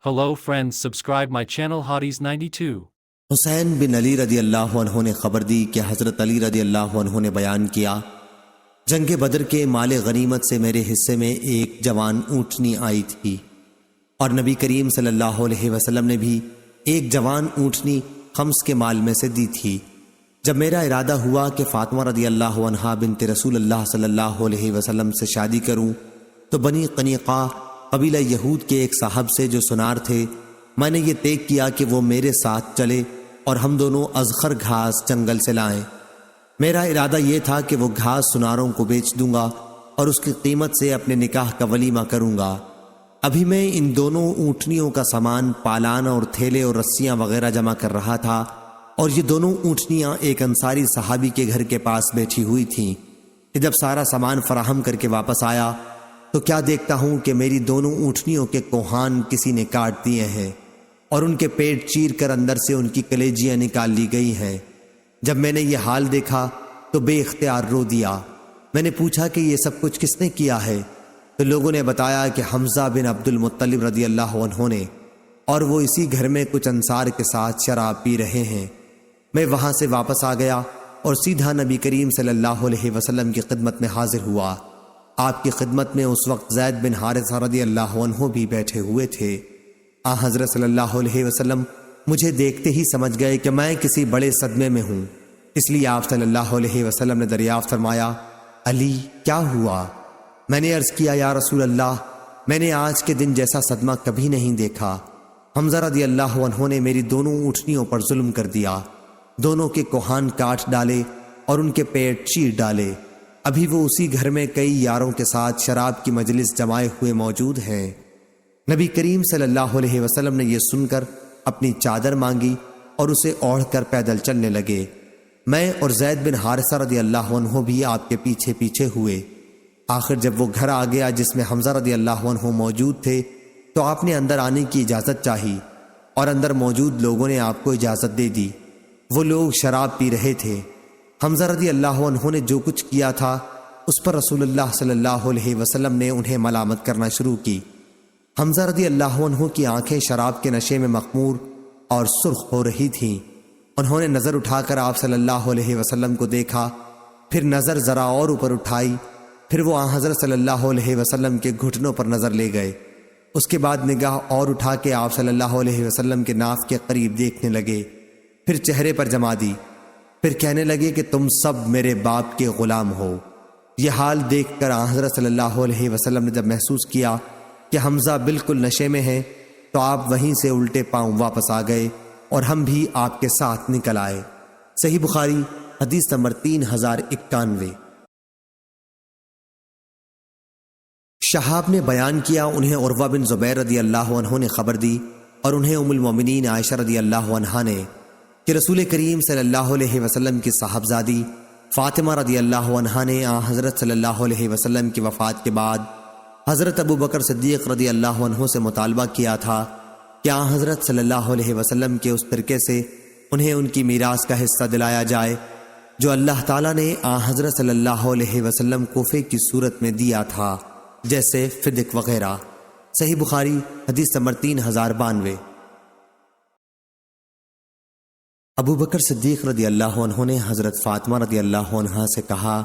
Hello friends, subscribe my channel Hotties 92. حسین بن علی رضی اللہ عنہ نے خبر دی کہ حضرت علی رضی اللہ عنہ نے بیان کیا، جنگ بدر کے مال غنیمت سے میرے حصے میں ایک جوان اونٹنی آئی تھی، اور نبی کریم صلی اللہ علیہ وسلم نے بھی ایک جوان اونٹنی خمس کے مال میں سے دی تھی۔ جب میرا ارادہ ہوا کہ فاطمہ رضی اللہ عنہا بنت رسول اللہ صلی اللہ علیہ وسلم سے شادی کروں، تو بنی قنیقہ قبیلہ یہود کے ایک صاحب سے جو سنار تھے، میں نے یہ طے کیا کہ وہ میرے ساتھ چلے اور ہم دونوں ازخر گھاس جنگل سے لائیں۔ میرا ارادہ یہ تھا کہ وہ گھاس سناروں کو بیچ دوں گا اور اس کی قیمت سے اپنے نکاح کا ولیمہ کروں گا۔ ابھی میں ان دونوں اونٹنیوں کا سامان، پالان اور تھیلے اور رسیاں وغیرہ جمع کر رہا تھا، اور یہ دونوں اونٹنیاں ایک انصاری صحابی کے گھر کے پاس بیٹھی ہوئی تھیں کہ جب سارا سامان فراہم کر کے واپس آیا تو کیا دیکھتا ہوں کہ میری دونوں اونٹنیوں کے کوہان کسی نے کاٹ دیے ہیں اور ان کے پیٹ چیر کر اندر سے ان کی کلیجیاں نکال لی گئی ہیں۔ جب میں نے یہ حال دیکھا تو بے اختیار رو دیا۔ میں نے پوچھا کہ یہ سب کچھ کس نے کیا ہے؟ تو لوگوں نے بتایا کہ حمزہ بن عبد المطلب رضی اللہ عنہ نے، اور وہ اسی گھر میں کچھ انصار کے ساتھ شراب پی رہے ہیں۔ میں وہاں سے واپس آ گیا اور سیدھا نبی کریم صلی اللہ علیہ وسلم کی خدمت میں حاضر ہوا۔ آپ کی خدمت میں اس وقت زید بن حارثہ رضی اللہ عنہ بھی بیٹھے ہوئے تھے۔ حضرت صلی اللہ علیہ وسلم مجھے دیکھتے ہی سمجھ گئے کہ میں کسی بڑے صدمے میں ہوں، اس لیے آپ صلی اللہ علیہ وسلم نے دریافت فرمایا، علی کیا ہوا؟ میں نے عرض کیا، یا رسول اللہ، میں نے آج کے دن جیسا صدمہ کبھی نہیں دیکھا۔ حمزہ رضی اللہ عنہ نے میری دونوں اونٹنیوں پر ظلم کر دیا، دونوں کے کوہان کاٹ ڈالے اور ان کے پیٹ چیر ڈالے۔ ابھی وہ اسی گھر میں کئی یاروں کے ساتھ شراب کی مجلس جمائے ہوئے موجود ہیں۔ نبی کریم صلی اللہ علیہ وسلم نے یہ سن کر اپنی چادر مانگی اور اسے اوڑھ کر پیدل چلنے لگے۔ میں اور زید بن حارثہ رضی اللہ عنہ بھی آپ کے پیچھے پیچھے ہوئے۔ آخر جب وہ گھر آ گیا جس میں حمزہ رضی اللہ عنہ موجود تھے تو آپ نے اندر آنے کی اجازت چاہی، اور اندر موجود لوگوں نے آپ کو اجازت دے دی۔ وہ لوگ شراب پی رہے تھے۔ حمزہ رضی اللہ عنہ نے جو کچھ کیا تھا اس پر رسول اللہ صلی اللہ علیہ وسلم نے انہیں ملامت کرنا شروع کی۔ حمزہ رضی اللہ عنہ کی آنکھیں شراب کے نشے میں مخمور اور سرخ ہو رہی تھیں۔ انہوں نے نظر اٹھا کر آپ صلی اللہ علیہ وسلم کو دیکھا، پھر نظر ذرا اور اوپر اٹھائی، پھر وہ حضرت صلی اللہ علیہ وسلم کے گھٹنوں پر نظر لے گئے۔ اس کے بعد نگاہ اور اٹھا کے آپ صلی اللہ علیہ وسلم کے ناف کے قریب دیکھنے لگے، پھر چہرے پر جما دی، پھر کہنے لگے کہ تم سب میرے باپ کے غلام ہو۔ یہ حال دیکھ کر حضرت صلی اللہ علیہ وسلم نے جب محسوس کیا کہ حمزہ بالکل نشے میں ہیں تو آپ وہیں سے الٹے پاؤں واپس آ گئے اور ہم بھی آپ کے ساتھ نکل آئے۔ صحیح بخاری حدیث نمبر 3091۔ شہاب نے بیان کیا، انہیں عروہ بن زبیر رضی اللہ عنہ نے خبر دی، اور انہیں ام المومنین عائشہ رضی اللہ عنہا نے، کہ رسول کریم صلی اللہ علیہ وسلم کی صاحبزادی فاطمہ رضی اللہ عنہا نے حضرت صلی اللہ علیہ وسلم کی وفات کے بعد حضرت ابو بکر صدیق رضی اللہ عنہ سے مطالبہ کیا تھا کہ حضرت صلی اللہ علیہ وسلم کے اس ترکے سے انہیں ان کی میراث کا حصہ دلایا جائے جو اللہ تعالیٰ نے حضرت صلی اللہ علیہ وسلم کوفے کی صورت میں دیا تھا، جیسے فدق وغیرہ۔ صحیح بخاری حدیث نمبر 3092۔ ابو بکر صدیق رضی اللہ عنہ نے حضرت فاطمہ رضی اللہ عنہا سے کہا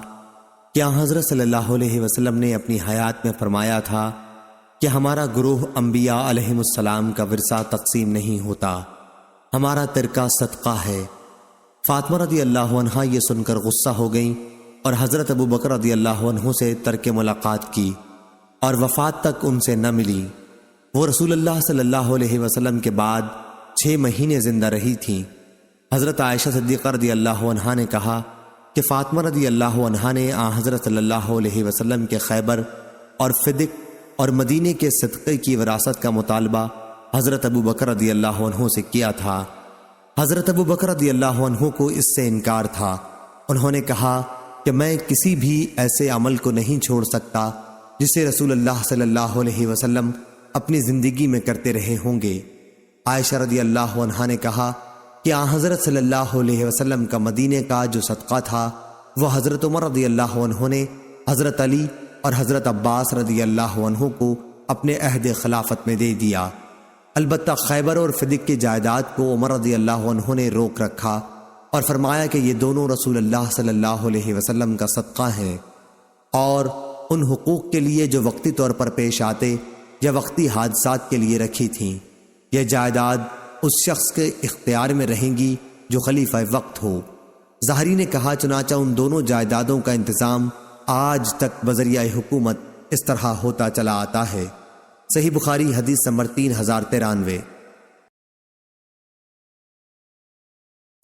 کہ حضرت صلی اللہ علیہ وسلم نے اپنی حیات میں فرمایا تھا کہ ہمارا گروہ انبیاء علیہم السلام کا ورثہ تقسیم نہیں ہوتا، ہمارا ترکہ صدقہ ہے۔ فاطمہ رضی اللہ عنہا یہ سن کر غصہ ہو گئیں اور حضرت ابو بکر رضی اللہ عنہ سے ترک ملاقات کی اور وفات تک ان سے نہ ملی۔ وہ رسول اللہ صلی اللہ علیہ وسلم کے بعد 6 مہینے زندہ رہی تھیں۔ حضرت عائشہ صدیقہ رضی اللہ عنہا نے کہا کہ فاطمہ رضی اللہ عنہا نے حضرت صلی اللہ علیہ وسلم کے خیبر اور فدق اور مدینے کے صدقے کی وراثت کا مطالبہ حضرت ابو بکر رضی اللہ عنہ سے کیا تھا۔ حضرت ابو بکر رضی اللہ عنہ کو اس سے انکار تھا۔ انہوں نے کہا کہ میں کسی بھی ایسے عمل کو نہیں چھوڑ سکتا جسے رسول اللہ صلی اللہ علیہ وسلم اپنی زندگی میں کرتے رہے ہوں گے۔ عائشہ رضی اللہ عنہا نے کہا کہ حضرت صلی اللہ علیہ وسلم کا مدینے کا جو صدقہ تھا وہ حضرت عمر رضی اللہ عنہ نے حضرت علی اور حضرت عباس رضی اللہ عنہ کو اپنے عہد خلافت میں دے دیا۔ البتہ خیبر اور فدق کی جائیداد کو عمر رضی اللہ عنہ نے روک رکھا اور فرمایا کہ یہ دونوں رسول اللہ صلی اللہ علیہ وسلم کا صدقہ ہیں، اور ان حقوق کے لیے جو وقتی طور پر پیش آتے یا وقتی حادثات کے لیے رکھی تھیں۔ یہ جائیداد اس شخص کے اختیار میں رہیں گی جو خلیفہ وقت ہو۔ ظاہری نے کہا چنانچہ ان دونوں جائیدادوں کا انتظام آج تک بذریعہ حکومت اس طرح ہوتا چلا آتا ہے۔ صحیح بخاری حدیث نمبر 3093۔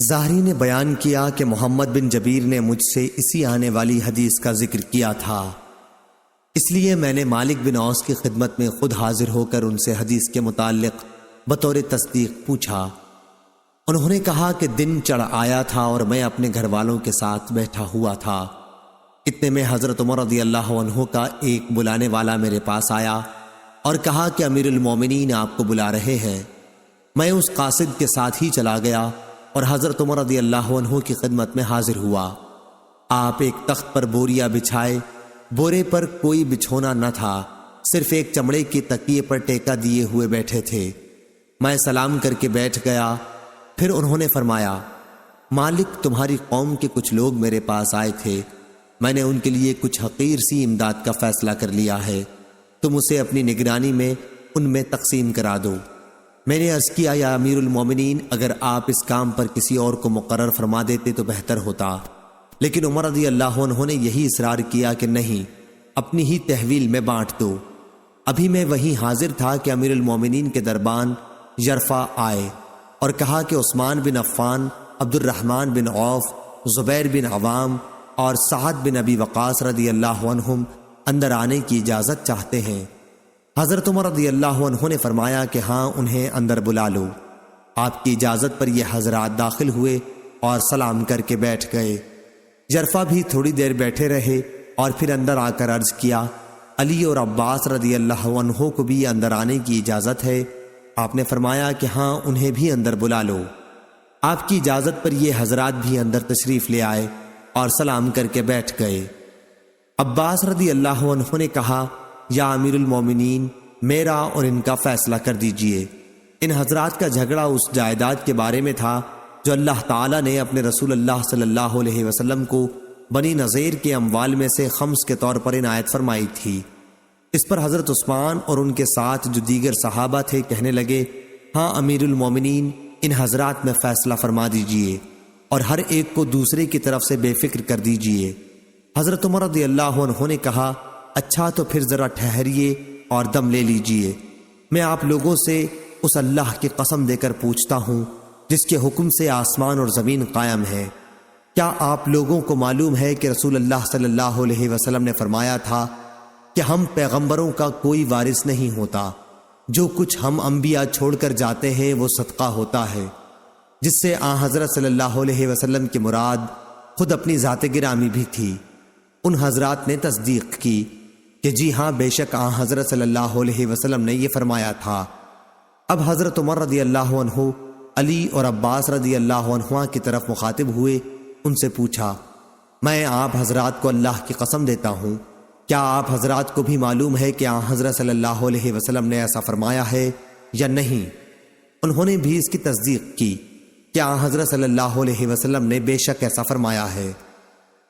ظاہری نے بیان کیا کہ محمد بن جبیر نے مجھ سے اسی آنے والی حدیث کا ذکر کیا تھا، اس لیے میں نے مالک بن اوس کی خدمت میں خود حاضر ہو کر ان سے حدیث کے متعلق بطور تصدیق پوچھا۔ انہوں نے کہا کہ دن چڑھ آیا تھا اور میں اپنے گھر والوں کے ساتھ بیٹھا ہوا تھا، اتنے میں حضرت عمر رضی اللہ عنہ کا ایک بلانے والا میرے پاس آیا اور کہا کہ امیر المومنین آپ کو بلا رہے ہیں۔ میں اس قاصد کے ساتھ ہی چلا گیا اور حضرت عمر رضی اللہ عنہ کی خدمت میں حاضر ہوا۔ آپ ایک تخت پر بوریا بچھائے، بورے پر کوئی بچھونا نہ تھا، صرف ایک چمڑے کی تکیے پر ٹیکا دیے ہوئے بیٹھے تھے۔ میں سلام کر کے بیٹھ گیا، پھر انہوں نے فرمایا، مالک تمہاری قوم کے کچھ لوگ میرے پاس آئے تھے، میں نے ان کے لیے کچھ حقیر سی امداد کا فیصلہ کر لیا ہے، تم اسے اپنی نگرانی میں ان میں تقسیم کرا دو۔ میں نے عرض کیا، یا امیر المومنین، اگر آپ اس کام پر کسی اور کو مقرر فرما دیتے تو بہتر ہوتا، لیکن عمر رضی اللہ عنہ نے یہی اصرار کیا کہ نہیں، اپنی ہی تحویل میں بانٹ دو۔ ابھی میں وہیں حاضر تھا کہ امیر المومنین کے دربان یرفع آئے اور کہا کہ عثمان بن عفان، عبد الرحمن بن عوف، زبیر بن عوام اور سعد بن ابی وقاص رضی اللہ عنہم اندر آنے کی اجازت چاہتے ہیں۔ حضرت عمر رضی اللہ عنہ نے فرمایا کہ ہاں، انہیں اندر بلا لو۔ آپ کی اجازت پر یہ حضرات داخل ہوئے اور سلام کر کے بیٹھ گئے۔ یرفع بھی تھوڑی دیر بیٹھے رہے اور پھر اندر آ کر عرض کیا، علی اور عباس رضی اللہ عنہ کو بھی اندر آنے کی اجازت ہے؟ آپ نے فرمایا کہ ہاں، انہیں بھی اندر بلا لو۔ آپ کی اجازت پر یہ حضرات بھی اندر تشریف لے آئے اور سلام کر کے بیٹھ گئے۔ عباس رضی اللہ عنہ نے کہا، یا امیر المومنین، میرا اور ان کا فیصلہ کر دیجئے۔ ان حضرات کا جھگڑا اس جائیداد کے بارے میں تھا جو اللہ تعالیٰ نے اپنے رسول اللہ صلی اللہ علیہ وسلم کو بنی نذیر کے اموال میں سے خمس کے طور پر عنایت فرمائی تھی۔ اس پر حضرت عثمان اور ان کے ساتھ جو دیگر صحابہ تھے کہنے لگے، ہاں امیر المومنین، ان حضرات میں فیصلہ فرما دیجئے اور ہر ایک کو دوسرے کی طرف سے بے فکر کر دیجئے۔ حضرت عمر رضی اللہ عنہ نے کہا، اچھا تو پھر ذرا ٹھہریے اور دم لے لیجئے۔ میں آپ لوگوں سے اس اللہ کی قسم دے کر پوچھتا ہوں جس کے حکم سے آسمان اور زمین قائم ہے، کیا آپ لوگوں کو معلوم ہے کہ رسول اللہ صلی اللہ علیہ وسلم نے فرمایا تھا کہ ہم پیغمبروں کا کوئی وارث نہیں ہوتا، جو کچھ ہم انبیاء چھوڑ کر جاتے ہیں وہ صدقہ ہوتا ہے، جس سے آن حضرت صلی اللہ علیہ وسلم کی مراد خود اپنی ذات گرامی بھی تھی۔ ان حضرات نے تصدیق کی کہ جی ہاں، بے شک آن حضرت صلی اللہ علیہ وسلم نے یہ فرمایا تھا۔ اب حضرت عمر رضی اللہ عنہ علی اور عباس رضی اللہ عنہ کی طرف مخاطب ہوئے، ان سے پوچھا، میں آپ حضرات کو اللہ کی قسم دیتا ہوں، کیا آپ حضرات کو بھی معلوم ہے کہ آن حضرت صلی اللہ علیہ وسلم نے ایسا فرمایا ہے یا نہیں؟ انہوں نے بھی اس کی تصدیق کی کہ آن حضرت صلی اللہ علیہ وسلم نے بے شک ایسا فرمایا ہے۔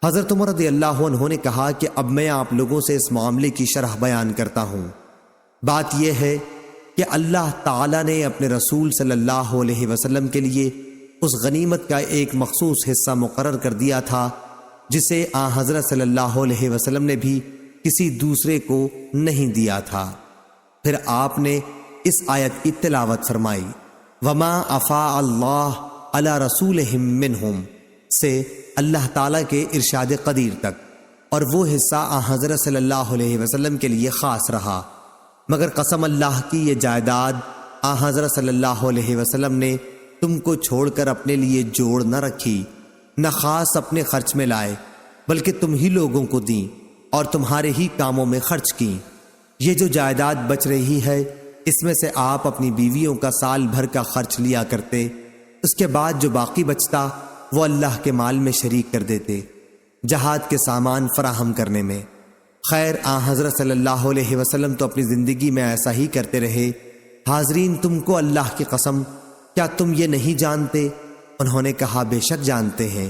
حضرت عمر رضی اللہ عنہ نے کہا کہ اب میں آپ لوگوں سے اس معاملے کی شرح بیان کرتا ہوں۔ بات یہ ہے کہ اللہ تعالیٰ نے اپنے رسول صلی اللہ علیہ وسلم کے لیے اس غنیمت کا ایک مخصوص حصہ مقرر کر دیا تھا جسے آن حضرت صلی اللہ علیہ وسلم نے بھی کسی دوسرے کو نہیں دیا تھا۔ پھر آپ نے اس آیت کی تلاوت فرمائی، وَمَا أَفَاءَ اللَّهُ عَلَى رَسُولِهِم مِّنْهُمْ سے اللہ تعالیٰ کے ارشاد قدیر تک، اور وہ حصہ آن حضرت صلی اللہ علیہ وسلم کے لیے خاص رہا، مگر قسم اللہ کی یہ جائیداد آن حضرت صلی اللہ علیہ وسلم نے تم کو چھوڑ کر اپنے لیے جوڑ نہ رکھی، نہ خاص اپنے خرچ میں لائے، بلکہ تم ہی لوگوں کو دیں اور تمہارے ہی کاموں میں خرچ کیں۔ یہ جو جائیداد بچ رہی ہے، اس میں سے آپ اپنی بیویوں کا سال بھر کا خرچ لیا کرتے، اس کے بعد جو باقی بچتا وہ اللہ کے مال میں شریک کر دیتے، جہاد کے سامان فراہم کرنے میں۔ خیر، آن حضرت صلی اللہ علیہ وسلم تو اپنی زندگی میں ایسا ہی کرتے رہے، حاضرین تم کو اللہ کی قسم کیا تم یہ نہیں جانتے؟ انہوں نے کہا بے شک جانتے ہیں۔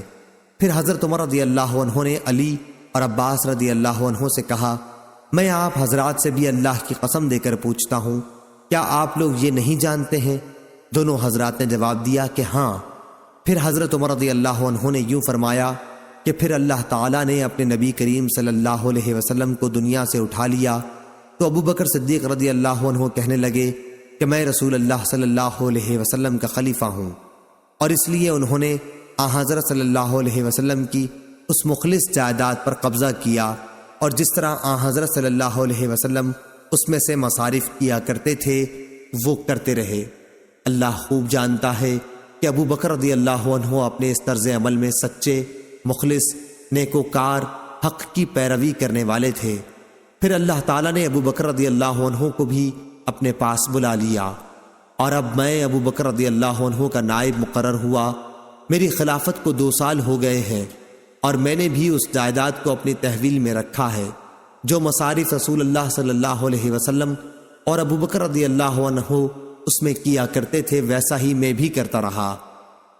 پھر حضرت عمر رضی اللہ عنہ نے علی اور عباس رضی اللہ عنہ سے کہا میں آپ حضرات سے بھی اللہ کی قسم دے کر پوچھتا ہوں کیا آپ لوگ یہ نہیں جانتے ہیں؟ دونوں حضرات نے جواب دیا کہ ہاں۔ پھر حضرت عمر رضی اللہ عنہ نے یوں فرمایا کہ پھر اللہ تعالیٰ نے اپنے نبی کریم صلی اللہ علیہ وسلم کو دنیا سے اٹھا لیا تو ابو بکر صدیق رضی اللہ عنہ کہنے لگے کہ میں رسول اللہ صلی اللہ علیہ وسلم کا خلیفہ ہوں، اور اس لیے انہوں نے حضرت صلی اللہ علیہ وسلم کی اس مخلص جائیداد پر قبضہ کیا، اور جس طرح حضرت صلی اللہ علیہ وسلم اس میں سے مصارف کیا کرتے تھے وہ کرتے رہے۔ اللہ خوب جانتا ہے کہ ابو بکر رضی اللہ عنہ اپنے اس طرز عمل میں سچے، مخلص، نیکوکار، حق کی پیروی کرنے والے تھے۔ پھر اللہ تعالیٰ نے ابو بکر رضی اللہ عنہ کو بھی اپنے پاس بلا لیا، اور اب میں ابو بکر رضی اللہ عنہ کا نائب مقرر ہوا۔ میری خلافت کو 2 سال ہو گئے ہیں، اور میں نے بھی اس جائیداد کو اپنی تحویل میں رکھا ہے جو مصارف رسول اللہ صلی اللہ علیہ وسلم اور ابو بکر رضی اللہ عنہ اس میں کیا کرتے تھے ویسا ہی میں بھی کرتا رہا،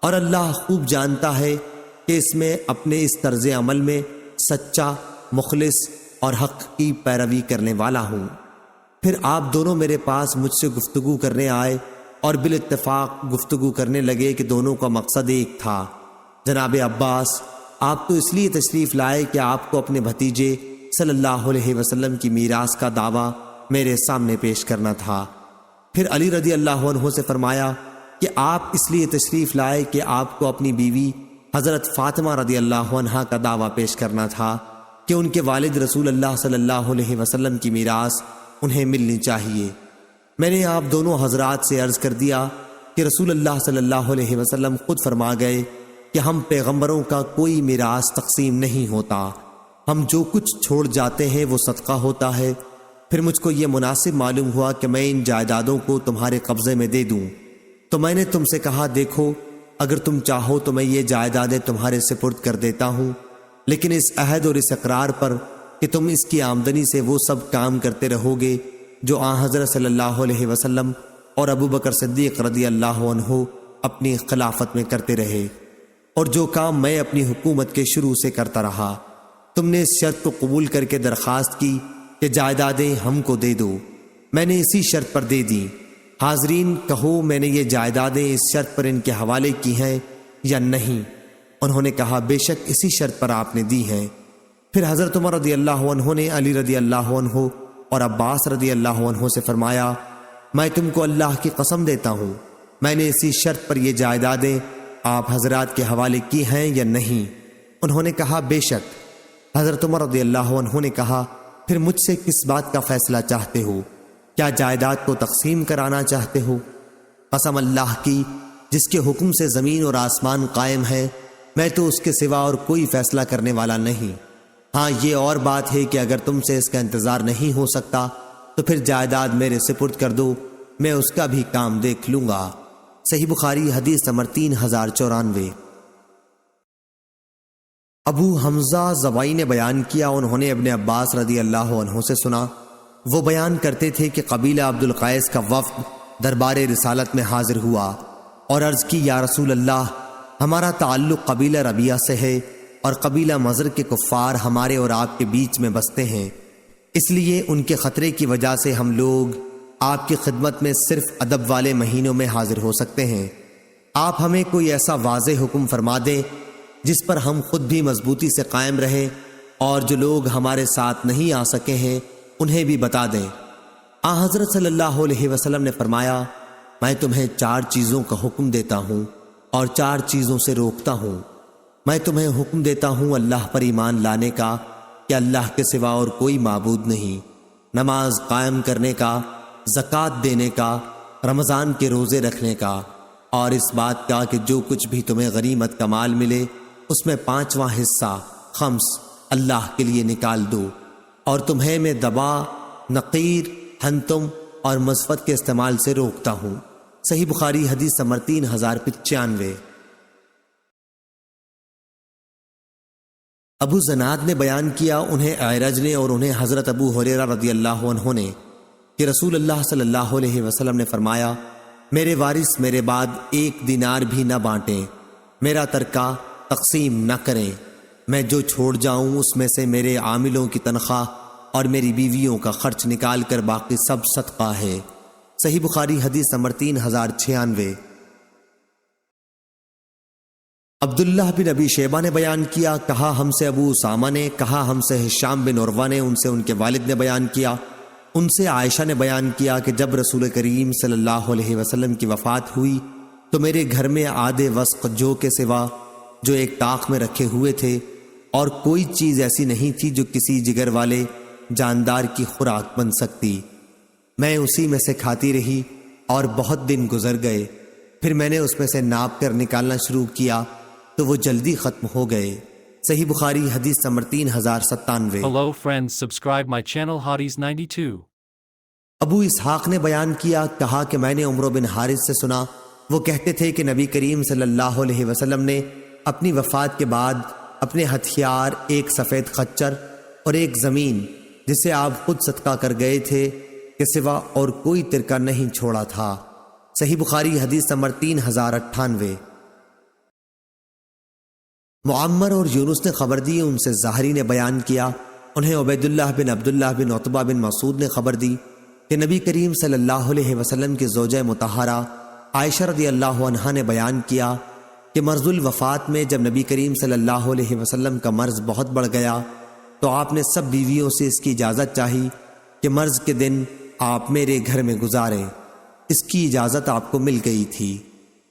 اور اللہ خوب جانتا ہے کہ اس میں اپنے اس طرز عمل میں سچا، مخلص اور حق کی پیروی کرنے والا ہوں۔ پھر آپ دونوں میرے پاس مجھ سے گفتگو کرنے آئے اور بالاتفاق گفتگو کرنے لگے کہ دونوں کا مقصد ایک تھا۔ جناب عباس آپ تو اس لیے تشریف لائے کہ آپ کو اپنے بھتیجے صلی اللہ علیہ وسلم کی میراث کا دعویٰ میرے سامنے پیش کرنا تھا۔ پھر علی رضی اللہ عنہ سے فرمایا کہ آپ اس لیے تشریف لائے کہ آپ کو اپنی بیوی حضرت فاطمہ رضی اللہ عنہا کا دعویٰ پیش کرنا تھا کہ ان کے والد رسول اللہ صلی اللہ علیہ وسلم کی میراث انہیں ملنی چاہیے۔ میں نے آپ دونوں حضرات سے عرض کر دیا کہ رسول اللہ صلی اللہ علیہ وسلم خود فرما گئے کہ ہم پیغمبروں کا کوئی میراث تقسیم نہیں ہوتا، ہم جو کچھ چھوڑ جاتے ہیں وہ صدقہ ہوتا ہے۔ پھر مجھ کو یہ مناسب معلوم ہوا کہ میں ان جائیدادوں کو تمہارے قبضے میں دے دوں، تو میں نے تم سے کہا دیکھو اگر تم چاہو تو میں یہ جائیدادیں تمہارے سپرد کر دیتا ہوں، لیکن اس عہد اور اس اقرار پر کہ تم اس کی آمدنی سے وہ سب کام کرتے رہو گے جو حضرت صلی اللہ علیہ وسلم اور ابو بکر صدیق رضی اللہ عنہ اپنی خلافت میں کرتے رہے، اور جو کام میں اپنی حکومت کے شروع سے کرتا رہا۔ تم نے اس شرط کو قبول کر کے درخواست کی کہ جائیدادیں ہم کو دے دو، میں نے اسی شرط پر دے دیں۔ حاضرین کہو میں نے یہ جائیدادیں اس شرط پر ان کے حوالے کی ہیں یا نہیں؟ انہوں نے کہا بے شک اسی شرط پر آپ نے دی ہیں۔ پھر حضرت عمر رضی اللہ عنہ نے علی رضی اللہ عنہ اور عباس رضی اللہ عنہ سے فرمایا میں تم کو اللہ کی قسم دیتا ہوں میں نے اسی شرط پر یہ جائیدادیں آپ حضرات کے حوالے کی ہیں یا نہیں؟ انہوں نے کہا بے شک۔ حضرت عمر رضی اللہ عنہ نے کہا پھر مجھ سے کس بات کا فیصلہ چاہتے ہو؟ کیا جائیداد کو تقسیم کرانا چاہتے ہو؟ قسم اللہ کی جس کے حکم سے زمین اور آسمان قائم ہے، میں تو اس کے سوا اور کوئی فیصلہ کرنے والا نہیں۔ ہاں یہ اور بات ہے کہ اگر تم سے اس کا انتظار نہیں ہو سکتا تو پھر جائیداد میرے سپرد کر دو، میں اس کا بھی کام دیکھ لوں گا۔ صحیح بخاری حدیث نمبر 3094۔ ابو حمزہ زبائی نے بیان کیا، انہوں نے ابن عباس رضی اللہ عنہ سے سنا، وہ بیان کرتے تھے کہ قبیلہ عبد القیس کا وفد دربار رسالت میں حاضر ہوا اور عرض کی یا رسول اللہ ہمارا تعلق قبیلہ ربیعہ سے ہے اور قبیلہ مضر کے کفار ہمارے اور آپ کے بیچ میں بستے ہیں، اس لیے ان کے خطرے کی وجہ سے ہم لوگ آپ کی خدمت میں صرف ادب والے مہینوں میں حاضر ہو سکتے ہیں۔ آپ ہمیں کوئی ایسا واضح حکم فرما دیں جس پر ہم خود بھی مضبوطی سے قائم رہیں، اور جو لوگ ہمارے ساتھ نہیں آ سکے ہیں انہیں بھی بتا دیں۔ حضرت صلی اللہ علیہ وسلم نے فرمایا میں تمہیں 4 چیزوں کا حکم دیتا ہوں اور 4 چیزوں سے روکتا ہوں۔ میں تمہیں حکم دیتا ہوں اللہ پر ایمان لانے کا کہ اللہ کے سوا اور کوئی معبود نہیں، نماز قائم کرنے کا، زکوٰۃ دینے کا، رمضان کے روزے رکھنے کا، اور اس بات کا کہ جو کچھ بھی تمہیں غنیمت کا مال ملے اس میں 5واں حصہ خمس اللہ کے لیے نکال دو، اور تمہیں میں دبا، نقیر، ہنتم اور مصفت کے استعمال سے روکتا ہوں۔ صحیح بخاری حدیث نمبر 3095۔ ابو زناد نے بیان کیا، انہیں اعرج نے اور انہیں حضرت ابو ہریرہ رضی اللہ عنہ نے کہ رسول اللہ صلی اللہ علیہ وسلم نے فرمایا، میرے وارث میرے بعد 1 دینار بھی نہ بانٹیں، میرا ترکہ تقسیم نہ کریں، میں جو چھوڑ جاؤں اس میں سے میرے عاملوں کی تنخواہ اور میری بیویوں کا خرچ نکال کر باقی سب صدقہ ہے۔ صحیح بخاری حدیث نمبر 3096۔ عبداللہ بن ابی شیبہ نے بیان کیا، کہا ہم سے ابو اسامہ نے، کہا ہم سے ہشام بن عروہ نے، ان سے ان کے والد نے بیان کیا، ان سے عائشہ نے بیان کیا کہ جب رسول کریم صلی اللہ علیہ وسلم کی وفات ہوئی تو میرے گھر میں آدھے وسق جو کے سوا جو ایک طاق میں رکھے ہوئے تھے اور کوئی چیز ایسی نہیں تھی جو کسی جگر والے جاندار کی خوراک بن سکتی۔ میں اسی میں سے کھاتی رہی اور بہت دن گزر گئے، پھر میں نے اس میں سے ناپ کر نکالنا شروع کیا تو وہ جلدی ختم ہو گئے۔ صحیح بخاری حدیث number 3097۔ Hello friends, subscribe my channel Hotties 92. ابو اسحاق نے بیان کیا، کہا کہ میں نے عمرو بن حارث سے سنا، وہ کہتے تھے کہ نبی کریم صلی اللہ علیہ وسلم نے اپنی وفات کے بعد اپنے ہتھیار، ایک سفید خچر اور ایک زمین جسے آپ خود صدقہ کر گئے تھے کے سوا اور کوئی ترکہ نہیں چھوڑا تھا۔ صحیح بخاری حدیث نمبر 3098۔ معمر اور یونس نے خبر دی، ان سے زہری نے بیان کیا، انہیں عبیداللہ بن عبداللہ بن عتبہ بن مسعود نے خبر دی کہ نبی کریم صلی اللہ علیہ وسلم کی زوجہ مطہرہ عائشہ رضی اللہ عنہا نے بیان کیا کہ مرض الوفات میں جب نبی کریم صلی اللہ علیہ وسلم کا مرض بہت بڑھ گیا تو آپ نے سب بیویوں سے اس کی اجازت چاہی کہ مرض کے دن آپ میرے گھر میں گزاریں۔ اس کی اجازت آپ کو مل گئی تھی۔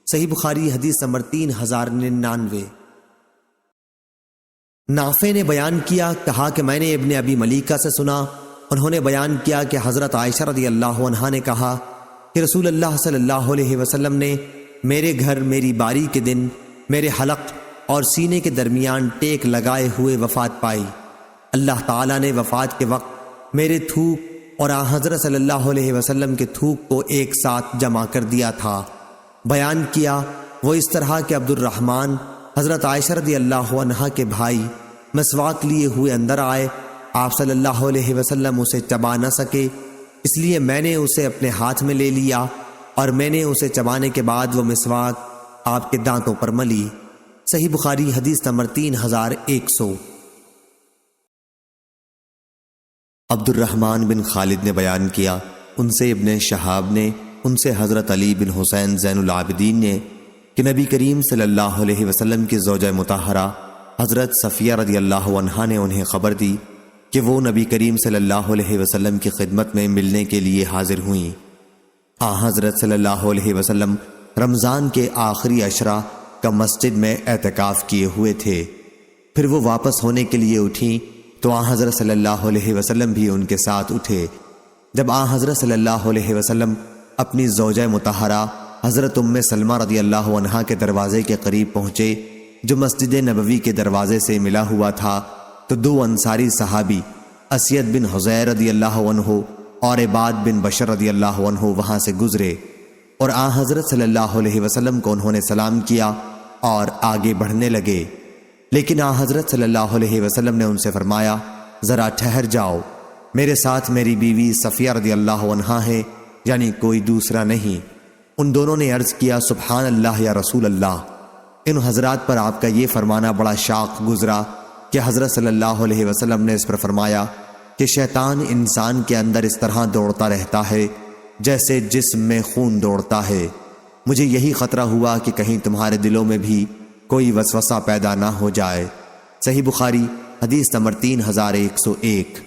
صحیح بخاری حدیث نمبر 3099۔ نافع نے بیان کیا، کہا کہ میں نے ابن ابی ملیکہ سے سنا، انہوں نے بیان کیا کہ حضرت عائشہ رضی اللہ عنہا نے کہا کہ رسول اللہ صلی اللہ علیہ وسلم نے میرے گھر میری باری کے دن میرے حلق اور سینے کے درمیان ٹیک لگائے ہوئے وفات پائی۔ اللہ تعالیٰ نے وفات کے وقت میرے تھوک اور حضرت صلی اللہ علیہ وسلم کے تھوک کو ایک ساتھ جمع کر دیا تھا۔ بیان کیا وہ اس طرح کہ عبد الرحمن حضرت عائشہ رضی اللہ عنہا کے بھائی مسواک لیے ہوئے اندر آئے، آپ صلی اللہ علیہ وسلم اسے چبا نہ سکے، اس لیے میں نے اسے اپنے ہاتھ میں لے لیا اور میں نے اسے چبانے کے بعد وہ مسواک آپ کے دانتوں پر ملی۔ صحیح بخاری حدیث نمبر 3100۔ عبد الرحمن بن خالد نے بیان کیا، ان سے ابن شہاب نے، ان سے حضرت علی بن حسین زین العابدین نے کہ نبی کریم صلی اللہ علیہ وسلم کی زوجہ مطہرہ حضرت صفیہ رضی اللہ عنہا نے انہیں خبر دی کہ وہ نبی کریم صلی اللہ علیہ وسلم کی خدمت میں ملنے کے لیے حاضر ہوئیں۔ حضرت صلی اللہ علیہ وسلم رمضان کے آخری عشرہ کا مسجد میں اعتکاف کیے ہوئے تھے، پھر وہ واپس ہونے کے لیے اٹھیں تو حضرت صلی اللہ علیہ وسلم بھی ان کے ساتھ اٹھے۔ جب حضرت صلی اللہ علیہ وسلم اپنی زوجہ مطہرہ حضرت ام سلمہ رضی اللہ عنہا کے دروازے کے قریب پہنچے جو مسجد نبوی کے دروازے سے ملا ہوا تھا تو 2 انصاری صحابی اسید بن حضیر رضی اللہ عنہ اور عباد بن بشر رضی اللہ عنہ وہاں سے گزرے اور حضرت صلی اللہ علیہ وسلم کو انہوں نے سلام کیا اور آگے بڑھنے لگے، لیکن حضرت صلی اللہ علیہ وسلم نے ان سے فرمایا، ذرا ٹھہر جاؤ، میرے ساتھ میری بیوی صفیہ رضی اللہ عنہا ہے، یعنی کوئی دوسرا نہیں۔ ان دونوں نے عرض کیا، سبحان اللہ یا رسول اللہ۔ ان حضرات پر آپ کا یہ فرمانا بڑا شاق گزرا کہ حضرت صلی اللہ علیہ وسلم نے اس پر فرمایا کہ شیطان انسان کے اندر اس طرح دوڑتا رہتا ہے جیسے جسم میں خون دوڑتا ہے، مجھے یہی خطرہ ہوا کہ کہیں تمہارے دلوں میں بھی کوئی وسوسہ پیدا نہ ہو جائے۔ صحیح بخاری حدیث نمبر 3101۔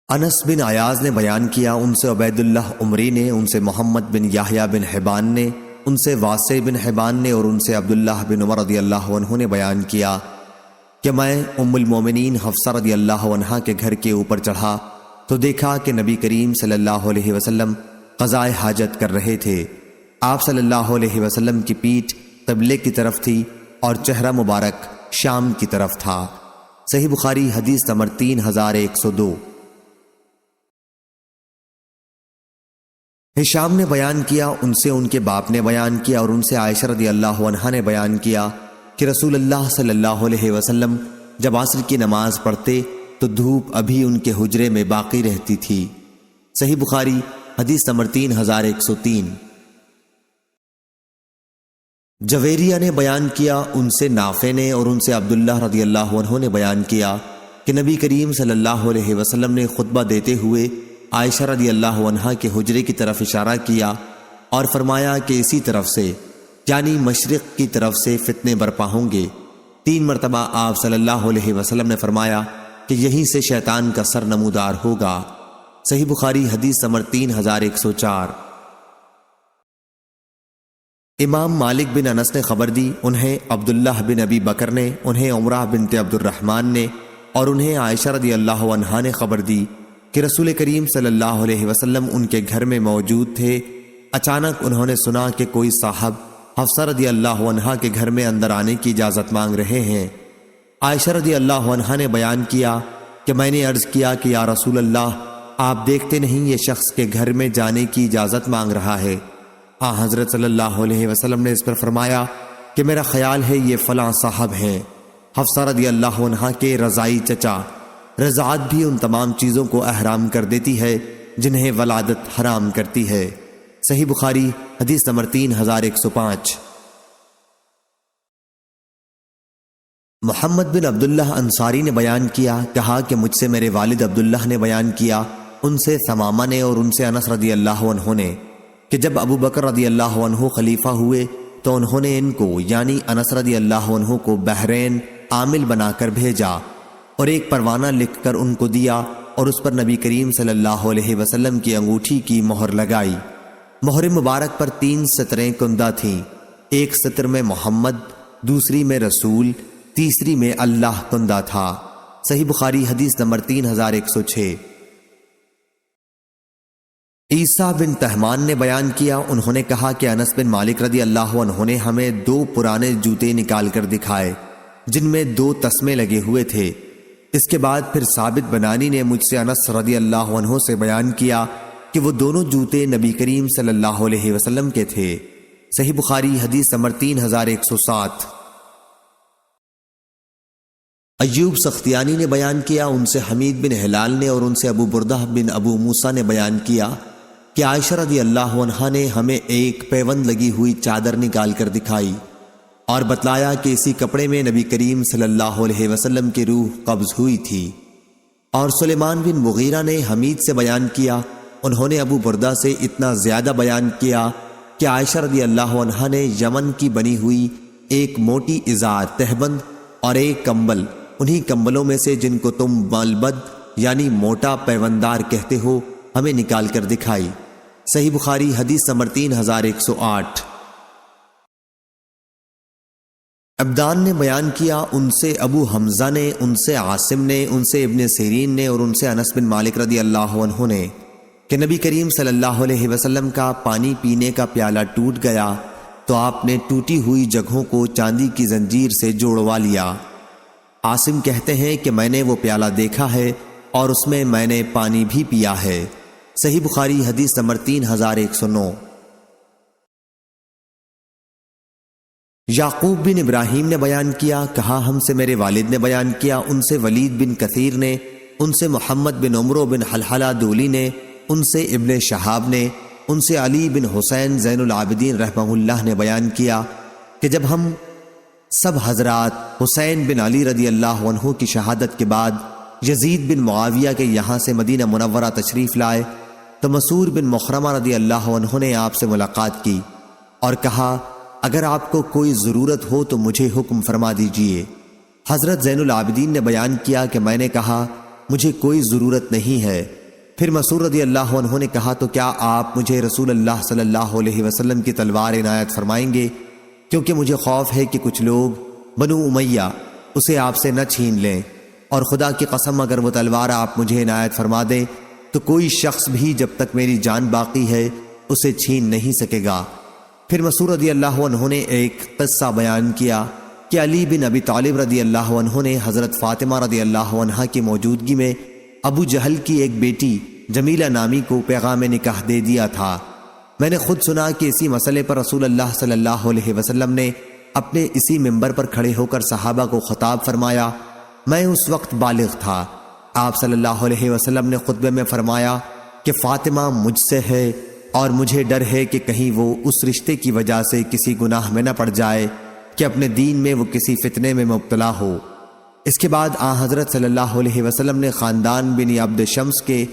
انس بن عیاض نے بیان کیا، ان سے عبید اللہ عمری نے، ان سے محمد بن یحییٰ بن حبان نے، ان سے واسع بن حبان نے اور ان سے عبداللہ بن عمر رضی اللہ عنہ نے بیان کیا کہ میں ام المومنین حفصہ رضی اللہ عنہا کے گھر کے اوپر چڑھا تو دیکھا کہ نبی کریم صلی اللہ علیہ وسلم قضاء حاجت کر رہے تھے۔ آپ صلی اللہ علیہ وسلم کی پیٹھ قبلے کی طرف تھی اور چہرہ مبارک شام کی طرف تھا۔ صحیح بخاری حدیث نمبر 3102۔ ہشام نے بیان کیا، ان سے ان کے باپ نے بیان کیا اور ان سے عائشہ رضی اللہ عنہا نے بیان کیا کہ رسول اللہ صلی اللہ علیہ وسلم جب عصر کی نماز پڑھتے تو دھوپ ابھی ان کے حجرے میں باقی رہتی تھی۔ صحیح بخاری حدیث نمبر 3103۔ جویریہ نے بیان کیا، ان سے نافع نے اور ان سے عبداللہ رضی اللہ عنہ نے بیان کیا کہ نبی کریم صلی اللہ علیہ وسلم نے خطبہ دیتے ہوئے عائشہ رضی اللہ عنہا کے حجرے کی طرف اشارہ کیا اور فرمایا کہ اسی طرف سے یعنی مشرق کی طرف سے فتنے برپا ہوں گے۔ 3 مرتبہ آپ صلی اللہ علیہ وسلم نے فرمایا کہ یہیں سے شیطان کا سر نمودار ہوگا۔ صحیح بخاری حدیث نمبر 3104۔ امام مالک بن انس نے خبر دی، انہیں عبداللہ بن ابی بکر نے، انہیں عمرہ بنت عبد الرحمن نے اور انہیں عائشہ رضی اللہ عنہا نے خبر دی کہ رسول کریم صلی اللہ علیہ وسلم ان کے گھر میں موجود تھے۔ اچانک انہوں نے سنا کہ کوئی صاحب حفصہ رضی اللہ عنہا کے گھر میں اندر آنے کی اجازت مانگ رہے ہیں۔ عائشہ رضی اللہ عنہا نے بیان کیا کہ میں نے عرض کیا کہ یا رسول اللہ، آپ دیکھتے نہیں یہ شخص کے گھر میں جانے کی اجازت مانگ رہا ہے؟ حضرت صلی اللہ علیہ وسلم نے اس پر فرمایا کہ میرا خیال ہے یہ فلاں صاحب ہیں۔ حفصہ رضی اللہ عنہا کے رضائی چچا، رضاعت بھی ان تمام چیزوں کو احرام کر دیتی ہے جنہیں ولادت حرام کرتی ہے۔ صحیح بخاری حدیث نمبر 3105۔ محمد بن عبداللہ انصاری نے بیان کیا، کہا کہ مجھ سے میرے والد عبداللہ نے بیان کیا، ان سے ثمامہ نے اور ان سے انس رضی اللہ عنہ نے کہ جب ابو بکر رضی اللہ عنہ خلیفہ ہوئے تو انہوں نے ان کو یعنی انس رضی اللہ عنہ کو بحرین عامل بنا کر بھیجا اور ایک پروانہ لکھ کر ان کو دیا اور اس پر نبی کریم صلی اللہ علیہ وسلم کی انگوٹھی کی مہر لگائی۔ مہر مبارک پر 3 سطریں کندہ تھیں، ایک سطر میں محمد، دوسری میں رسول، تیسری میں اللہ کندہ تھا۔ صحیح بخاری حدیث نمبر 3106۔ عیسیٰ بن تہمان نے بیان کیا، انہوں نے کہا کہ انس بن مالک رضی اللہ عنہ نے ہمیں 2 پرانے جوتے نکال کر دکھائے جن میں 2 تسمے لگے ہوئے تھے۔ اس کے بعد پھر ثابت بنانی نے مجھ سے انس رضی اللہ عنہ سے بیان کیا کہ وہ دونوں جوتے نبی کریم صلی اللہ علیہ وسلم کے تھے۔ صحیح بخاری حدیث نمبر 3107۔ ایوب سختیانی نے بیان کیا، ان سے حمید بن ہلال نے اور ان سے ابو بردہ بن ابو موسیٰ نے بیان کیا کہ عائشہ رضی اللہ عنہا نے ہمیں ایک پیوند لگی ہوئی چادر نکال کر دکھائی اور بتلایا کہ اسی کپڑے میں نبی کریم صلی اللہ علیہ وسلم کی روح قبض ہوئی تھی۔ اور سلیمان بن مغیرہ نے حمید سے بیان کیا، انہوں نے ابو بردہ سے اتنا زیادہ بیان کیا کہ عائشہ رضی اللہ عنہا نے یمن کی بنی ہوئی ایک موٹی ازار تہبند اور ایک کمبل، انہی کمبلوں میں سے جن کو تم ملبد یعنی موٹا پیوندار کہتے ہو، ہمیں نکال کر دکھائی۔ صحیح بخاری حدیث نمبر 3108۔ عبدان نے بیان کیا، ان سے ابو حمزہ نے، ان سے عاصم نے، ان سے ابن سیرین نے اور ان سے انس بن مالک رضی اللہ عنہ نے کہ نبی کریم صلی اللہ علیہ وسلم کا پانی پینے کا پیالہ ٹوٹ گیا تو آپ نے ٹوٹی ہوئی جگہوں کو چاندی کی زنجیر سے جوڑوا لیا۔ عاصم کہتے ہیں کہ میں نے وہ پیالہ دیکھا ہے اور اس میں میں نے پانی بھی پیا ہے۔ صحیح بخاری حدیث نمبر 3109۔ یعقوب بن ابراہیم نے بیان کیا، کہا ہم سے میرے والد نے بیان کیا، ان سے ولید بن کثیر نے، ان سے محمد بن عمرو بن حلحلہ دولی نے، ان سے ابن شہاب نے، ان سے علی بن حسین زین العابدین رحمہ اللہ نے بیان کیا کہ جب ہم سب حضرات حسین بن علی رضی اللہ عنہ کی شہادت کے بعد یزید بن معاویہ کے یہاں سے مدینہ منورہ تشریف لائے تو مسعور بن مخرمہ رضی اللہ عنہ نے آپ سے ملاقات کی اور کہا اگر آپ کو کوئی ضرورت ہو تو مجھے حکم فرما دیجئے۔ حضرت زین العابدین نے بیان کیا کہ میں نے کہا مجھے کوئی ضرورت نہیں ہے۔ پھر مسعور رضی اللہ عنہ نے کہا تو کیا آپ مجھے رسول اللہ صلی اللہ علیہ وسلم کی تلوار عنایت فرمائیں گے، کیونکہ مجھے خوف ہے کہ کچھ لوگ بنو امیہ اسے آپ سے نہ چھین لیں، اور خدا کی قسم اگر وہ تلوار آپ مجھے عنایت فرما دیں تو کوئی شخص بھی جب تک میری جان باقی ہے اسے چھین نہیں سکے گا۔ پھر مسعور رضی اللہ عنہ نے ایک قصہ بیان کیا کہ علی بن ابی طالب رضی اللہ عنہ نے حضرت فاطمہ رضی اللہ عنہا کی موجودگی میں ابو جہل کی ایک بیٹی جمیلہ نامی کو پیغام نکاح دے دیا تھا۔ میں نے خود سنا کہ اسی مسئلے پر رسول اللہ صلی اللہ علیہ وسلم نے اپنے اسی منبر پر کھڑے ہو کر صحابہ کو خطاب فرمایا۔ میں اس وقت بالغ تھا، آپ صلی اللہ علیہ وسلم نے خطبے میں فرمایا کہ فاطمہ مجھ سے ہے اور مجھے ڈر ہے کہ کہیں وہ اس رشتے کی وجہ سے کسی گناہ میں نہ پڑ جائے کہ اپنے دین میں وہ کسی فتنے میں مبتلا ہو۔ اس کے بعد حضرت صلی اللہ علیہ وسلم نے خاندان بن عبد شمس کے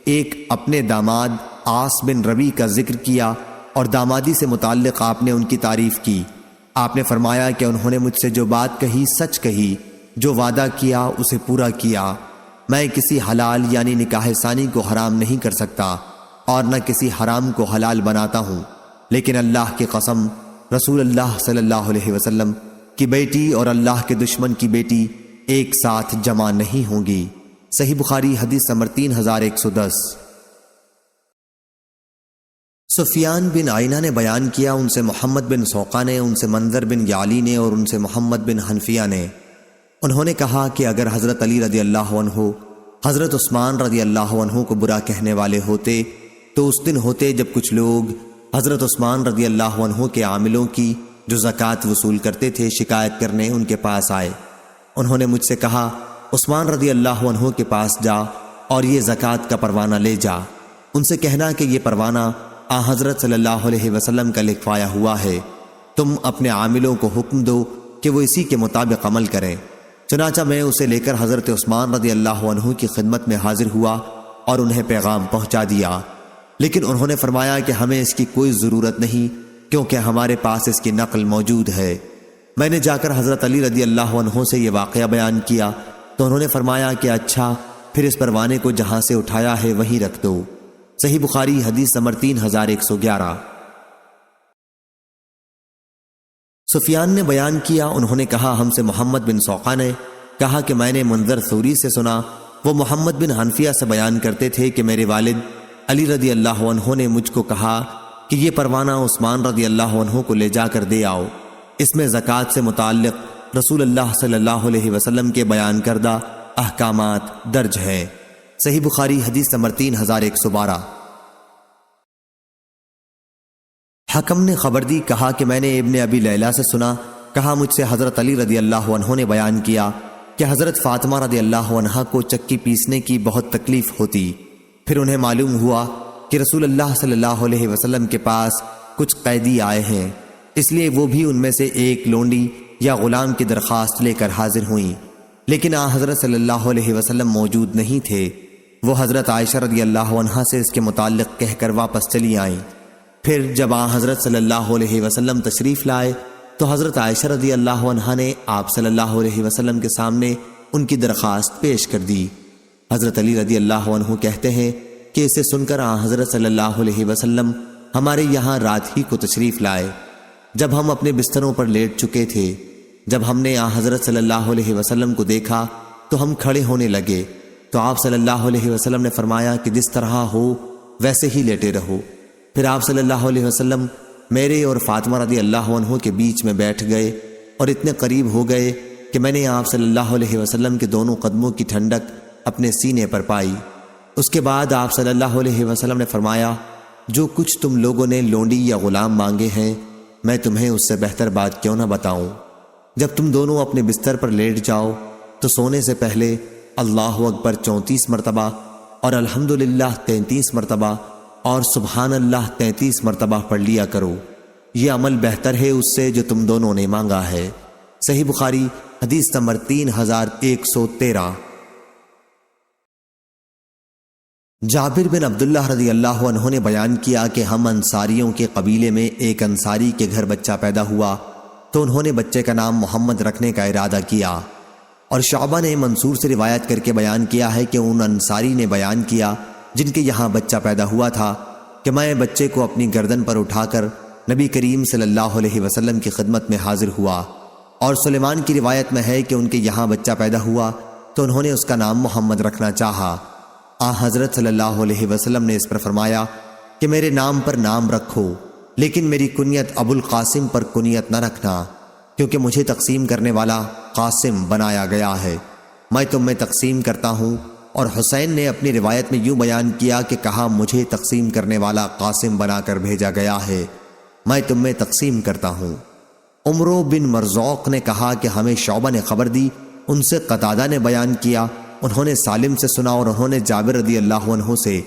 ایک اپنے داماد عاص بن ربی کا ذکر کیا اور دامادی سے متعلق آپ نے ان کی تعریف کی۔ آپ نے فرمایا کہ انہوں نے مجھ سے جو بات کہی سچ کہی، جو وعدہ کیا اسے پورا کیا۔ میں کسی حلال یعنی نکاح ثانی کو حرام نہیں کر سکتا اور نہ کسی حرام کو حلال بناتا ہوں، لیکن اللہ کی قسم رسول اللہ صلی اللہ علیہ وسلم کی بیٹی اور اللہ کے دشمن کی بیٹی ایک ساتھ جمع نہیں ہوں گی۔ صحیح بخاری حدیث نمبر 3110۔ سفیان بن عینہ نے بیان کیا، ان سے محمد بن سوقہ نے، ان سے منظر بن یعلی نے اور ان سے محمد بن حنفیہ نے، انہوں نے کہا کہ اگر حضرت علی رضی اللہ عنہ حضرت عثمان رضی اللہ عنہ کو برا کہنے والے ہوتے تو اس دن ہوتے جب کچھ لوگ حضرت عثمان رضی اللہ عنہ کے عاملوں کی جو زکوٰۃ وصول کرتے تھے شکایت کرنے ان کے پاس آئے۔ انہوں نے مجھ سے کہا عثمان رضی اللہ عنہ کے پاس جا اور یہ زکوٰۃ کا پروانہ لے جا، ان سے کہنا کہ یہ پروانہ حضرت صلی اللہ علیہ وسلم کا لکھوایا ہوا ہے، تم اپنے عاملوں کو حکم دو کہ وہ اسی کے مطابق عمل کریں۔ چنانچہ میں اسے لے کر حضرت عثمان رضی اللہ عنہ کی خدمت میں حاضر ہوا اور انہیں پیغام پہنچا دیا، لیکن انہوں نے فرمایا کہ ہمیں اس کی کوئی ضرورت نہیں کیونکہ ہمارے پاس اس کی نقل موجود ہے۔ میں نے جا کر حضرت علی رضی اللہ عنہ سے یہ واقعہ بیان کیا تو انہوں نے فرمایا کہ اچھا پھر اس پروانے کو جہاں سے اٹھایا ہے وہیں رکھ دو۔ صحیح بخاری حدیث نمبر 3111۔ سفیان نے بیان کیا، انہوں نے کہا ہم سے محمد بن سوقہ نے کہا کہ میں نے منظر ثوری سے سنا، وہ محمد بن حنفیہ سے بیان کرتے تھے کہ میرے والد علی رضی اللہ عنہ نے مجھ کو کہا کہ یہ پروانہ عثمان رضی اللہ عنہ کو لے جا کر دے آؤ، اس میں زکوٰۃ سے متعلق رسول اللہ صلی اللہ علیہ وسلم کے بیان کردہ احکامات درج ہیں۔ صحیح بخاری حدیث نمبر 3112۔ حکم نے خبر دی، کہا کہ میں نے ابن ابی لیلہ سے سنا، کہا مجھ سے حضرت علی رضی اللہ عنہ نے بیان کیا کہ حضرت فاطمہ رضی اللہ عنہا کو چکی پیسنے کی بہت تکلیف ہوتی، پھر انہیں معلوم ہوا کہ رسول اللہ صلی اللہ علیہ وسلم کے پاس کچھ قیدی آئے ہیں، اس لیے وہ بھی ان میں سے ایک لونڈی یا غلام کی درخواست لے کر حاضر ہوئیں، لیکن حضرت صلی اللہ علیہ وسلم موجود نہیں تھے۔ وہ حضرت عائشہ رضی اللہ عنہا سے اس کے متعلق کہہ کر واپس چلی آئیں۔ پھر جب حضرت صلی اللہ علیہ وسلم تشریف لائے تو حضرت عائشہ رضی اللہ عنہا نے آپ صلی اللہ علیہ وسلم کے سامنے ان کی درخواست پیش کر دی۔ حضرت علی رضی اللہ عنہ کہتے ہیں کہ اسے سن کر حضرت صلی اللہ علیہ وسلم ہمارے یہاں رات ہی کو تشریف لائے۔ جب ہم اپنے بستروں پر لیٹ چکے تھے، جب ہم نے حضرت صلی اللہ علیہ وسلم کو دیکھا تو ہم کھڑے ہونے لگے، تو آپ صلی اللہ علیہ وسلم نے فرمایا کہ جس طرح ہو ویسے ہی لیٹے رہو۔ پھر آپ صلی اللہ علیہ وسلم میرے اور فاطمہ رضی اللہ عنہ کے بیچ میں بیٹھ گئے اور اتنے قریب ہو گئے کہ میں نے آپ صلی اللہ علیہ وسلم کے دونوں قدموں کی ٹھنڈک اپنے سینے پر پائی۔ اس کے بعد آپ صلی اللہ علیہ وسلم نے فرمایا، جو کچھ تم لوگوں نے لونڈی یا غلام مانگے ہیں میں تمہیں اس سے بہتر بات کیوں نہ بتاؤں۔ جب تم دونوں اپنے بستر پر لیٹ جاؤ تو سونے سے پہلے اللہ اکبر 34 مرتبہ اور الحمدللہ 33 مرتبہ اور سبحان اللہ 33 مرتبہ پڑھ لیا کرو، یہ عمل بہتر ہے اس سے جو تم دونوں نے مانگا ہے۔ صحیح بخاری حدیث نمبر 3113۔ جابر بن عبداللہ رضی اللہ عنہ نے بیان کیا کہ ہم انصاریوں کے قبیلے میں ایک انصاری کے گھر بچہ پیدا ہوا تو انہوں نے بچے کا نام محمد رکھنے کا ارادہ کیا، اور شعبہ نے منصور سے روایت کر کے بیان کیا ہے کہ ان انصاری نے بیان کیا جن کے یہاں بچہ پیدا ہوا تھا کہ میں بچے کو اپنی گردن پر اٹھا کر نبی کریم صلی اللہ علیہ وسلم کی خدمت میں حاضر ہوا، اور سلیمان کی روایت میں ہے کہ ان کے یہاں بچہ پیدا ہوا تو انہوں نے اس کا نام محمد رکھنا چاہا۔ حضرت صلی اللہ علیہ وسلم نے اس پر فرمایا کہ میرے نام پر نام رکھو، لیکن میری کنیت ابو القاسم پر کنیت نہ رکھنا، کیونکہ مجھے تقسیم کرنے والا قاسم بنایا گیا ہے، میں تم میں تقسیم کرتا ہوں۔ اور حسین نے اپنی روایت میں یوں بیان کیا کہ کہا مجھے تقسیم کرنے والا قاسم بنا کر بھیجا گیا ہے، میں تم میں تقسیم کرتا ہوں۔ عمرو بن مرزوق نے کہا کہ ہمیں شعبہ نے خبر دی، ان سے قتادہ نے بیان کیا انہوں نے سالم سے سنا اور انہوں نے جابر رضی اللہ عنہ سے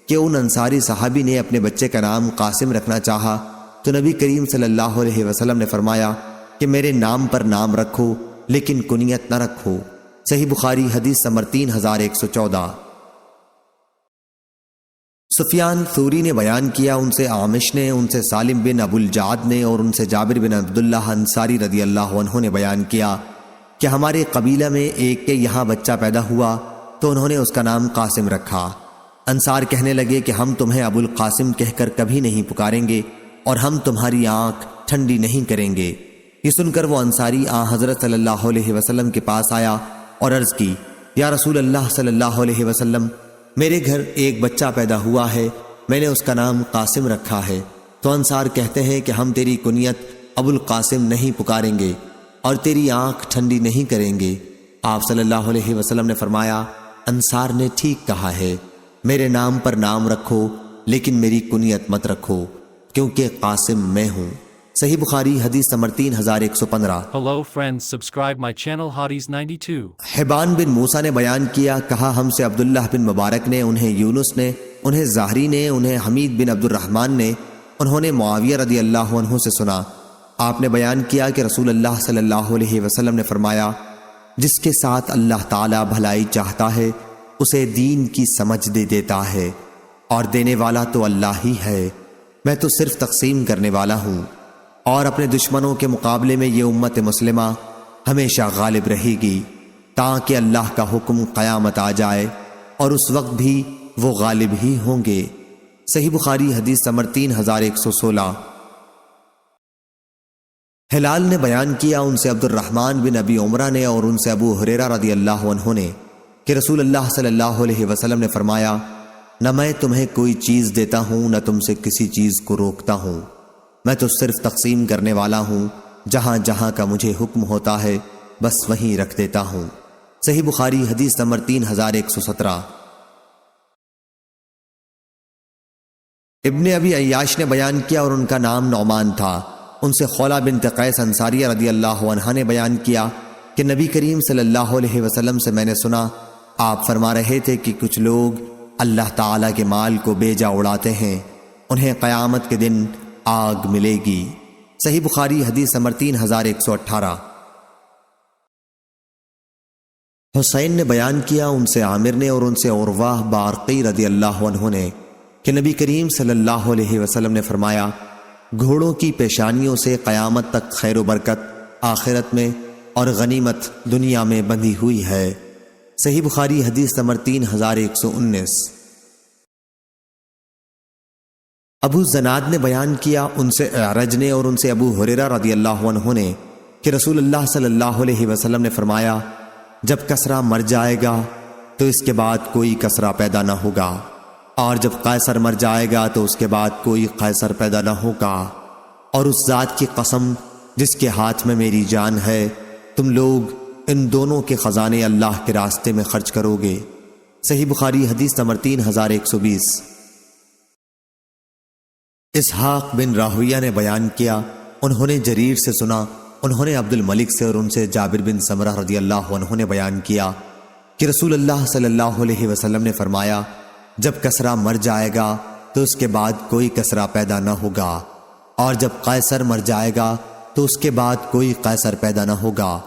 کہ ان انصاری صحابی نے اپنے بچے کا نام قاسم رکھنا چاہا تو نبی کریم صلی اللہ علیہ وسلم نے فرمایا کہ میرے نام پر نام رکھو لیکن کنیت نہ رکھو۔ صحیح بخاری حدیث نمبر 3114۔ سفیان ثوری نے بیان کیا، ان سے عامش نے، ان سے سالم بن ابو الجعد نے اور ان سے جابر بن عبداللہ انصاری رضی اللہ عنہ نے بیان کیا کہ ہمارے قبیلہ میں ایک کے یہاں بچہ پیدا ہوا تو انہوں نے اس کا نام قاسم رکھا۔ انصار کہنے لگے کہ ہم تمہیں ابو القاسم کہہ کر کبھی نہیں پکاریں گے اور ہم تمہاری آنکھ ٹھنڈی نہیں کریں گے۔ یہ سن کر وہ انصاری حضرت صلی اللہ علیہ وسلم کے پاس آیا اور عرض کی، یا رسول اللہ صلی اللہ علیہ وسلم، میرے گھر ایک بچہ پیدا ہوا ہے، میں نے اس کا نام قاسم رکھا ہے۔ تو انصار کہتے ہیں کہ ہم تیری کنیت ابو القاسم نہیں پکاریں گے اور تیری آنکھ ٹھنڈی نہیں کریں گے۔ آپ صلی اللہ علیہ وسلم نے فرمایا، انصار نے ٹھیک کہا ہے، میرے نام پر نام رکھو لیکن میری کنیت مت رکھو کیونکہ قاسم میں ہوں۔ صحیح بخاری حدیث number 3115۔ Hello friends, subscribe my channel Hotties 92. حبان بن موسیٰ نے بیان کیا، کہا ہم سے عبداللہ بن مبارک نے، انہیں یونس نے، انہیں زہری نے، انہیں حمید بن عبد الرحمن نے، انہوں نے معاویہ رضی اللہ عنہ سے سنا، آپ نے بیان کیا کہ رسول اللہ صلی اللہ علیہ وسلم نے فرمایا، جس کے ساتھ اللہ تعالی بھلائی چاہتا ہے اسے دین کی سمجھ دے دیتا ہے، اور دینے والا تو اللہ ہی ہے، میں تو صرف تقسیم کرنے والا ہوں، اور اپنے دشمنوں کے مقابلے میں یہ امت مسلمہ ہمیشہ غالب رہے گی تاکہ اللہ کا حکم قیامت آ جائے، اور اس وقت بھی وہ غالب ہی ہوں گے۔ صحیح بخاری حدیث نمبر 3116۔ ہلال نے بیان کیا، ان سے عبد الرحمن بن ابی عمرہ نے اور ان سے ابو ہریرہ رضی اللہ عنہ نے کہ رسول اللہ صلی اللہ علیہ وسلم نے فرمایا، نہ میں تمہیں کوئی چیز دیتا ہوں نہ تم سے کسی چیز کو روکتا ہوں، میں تو صرف تقسیم کرنے والا ہوں، جہاں جہاں کا مجھے حکم ہوتا ہے بس وہیں رکھ دیتا ہوں۔ صحیح بخاری حدیث نمبر 3117۔ ابن ابی عیاش نے بیان کیا اور ان کا نام نعمان تھا، ان سے خولہ بنت قیس انصاریہ رضی اللہ عنہا نے بیان کیا کہ نبی کریم صلی اللہ علیہ وسلم سے میں نے سنا، آپ فرما رہے تھے کہ کچھ لوگ اللہ تعالیٰ کے مال کو بے جا اڑاتے ہیں، انہیں قیامت کے دن آگ ملے گی۔ صحیح بخاری حدیث نمبر 3118۔ حسین نے بیان کیا، ان سے عامر نے اور ان سے عروہ بارقی رضی اللہ عنہ نے کہ نبی کریم صلی اللہ علیہ وسلم نے فرمایا، گھوڑوں کی پیشانیوں سے قیامت تک خیر و برکت آخرت میں اور غنیمت دنیا میں بندھی ہوئی ہے۔ صحیح بخاری حدیث نمبر 3119۔ ابو زناد نے بیان کیا، ان سے اعرج نے اور ان سے ابو ہریرہ رضی اللہ عنہ نے کہ رسول اللہ صلی اللہ علیہ وسلم نے فرمایا، جب کسرا مر جائے گا تو اس کے بعد کوئی کسرا پیدا نہ ہوگا، اور جب قیصر مر جائے گا تو اس کے بعد کوئی قیصر پیدا نہ ہوگا، اور اس ذات کی قسم جس کے ہاتھ میں میری جان ہے، تم لوگ ان دونوں کے خزانے اللہ کے راستے میں خرچ کرو گے۔ صحیح بخاری حدیث نمبر 3120۔ اسحاق بن راہویہ نے بیان کیا، انہوں نے جریر سے سنا، انہوں نے عبد الملک سے اور ان سے جابر بن سمرہ رضی اللہ عنہ نے بیان کیا کہ رسول اللہ صلی اللہ علیہ وسلم نے فرمایا، جب کسرا مر جائے گا تو اس کے بعد کوئی کسرا پیدا نہ ہوگا، اور جب قیصر مر جائے گا تو اس کے بعد کوئی قیصر پیدا نہ ہوگا،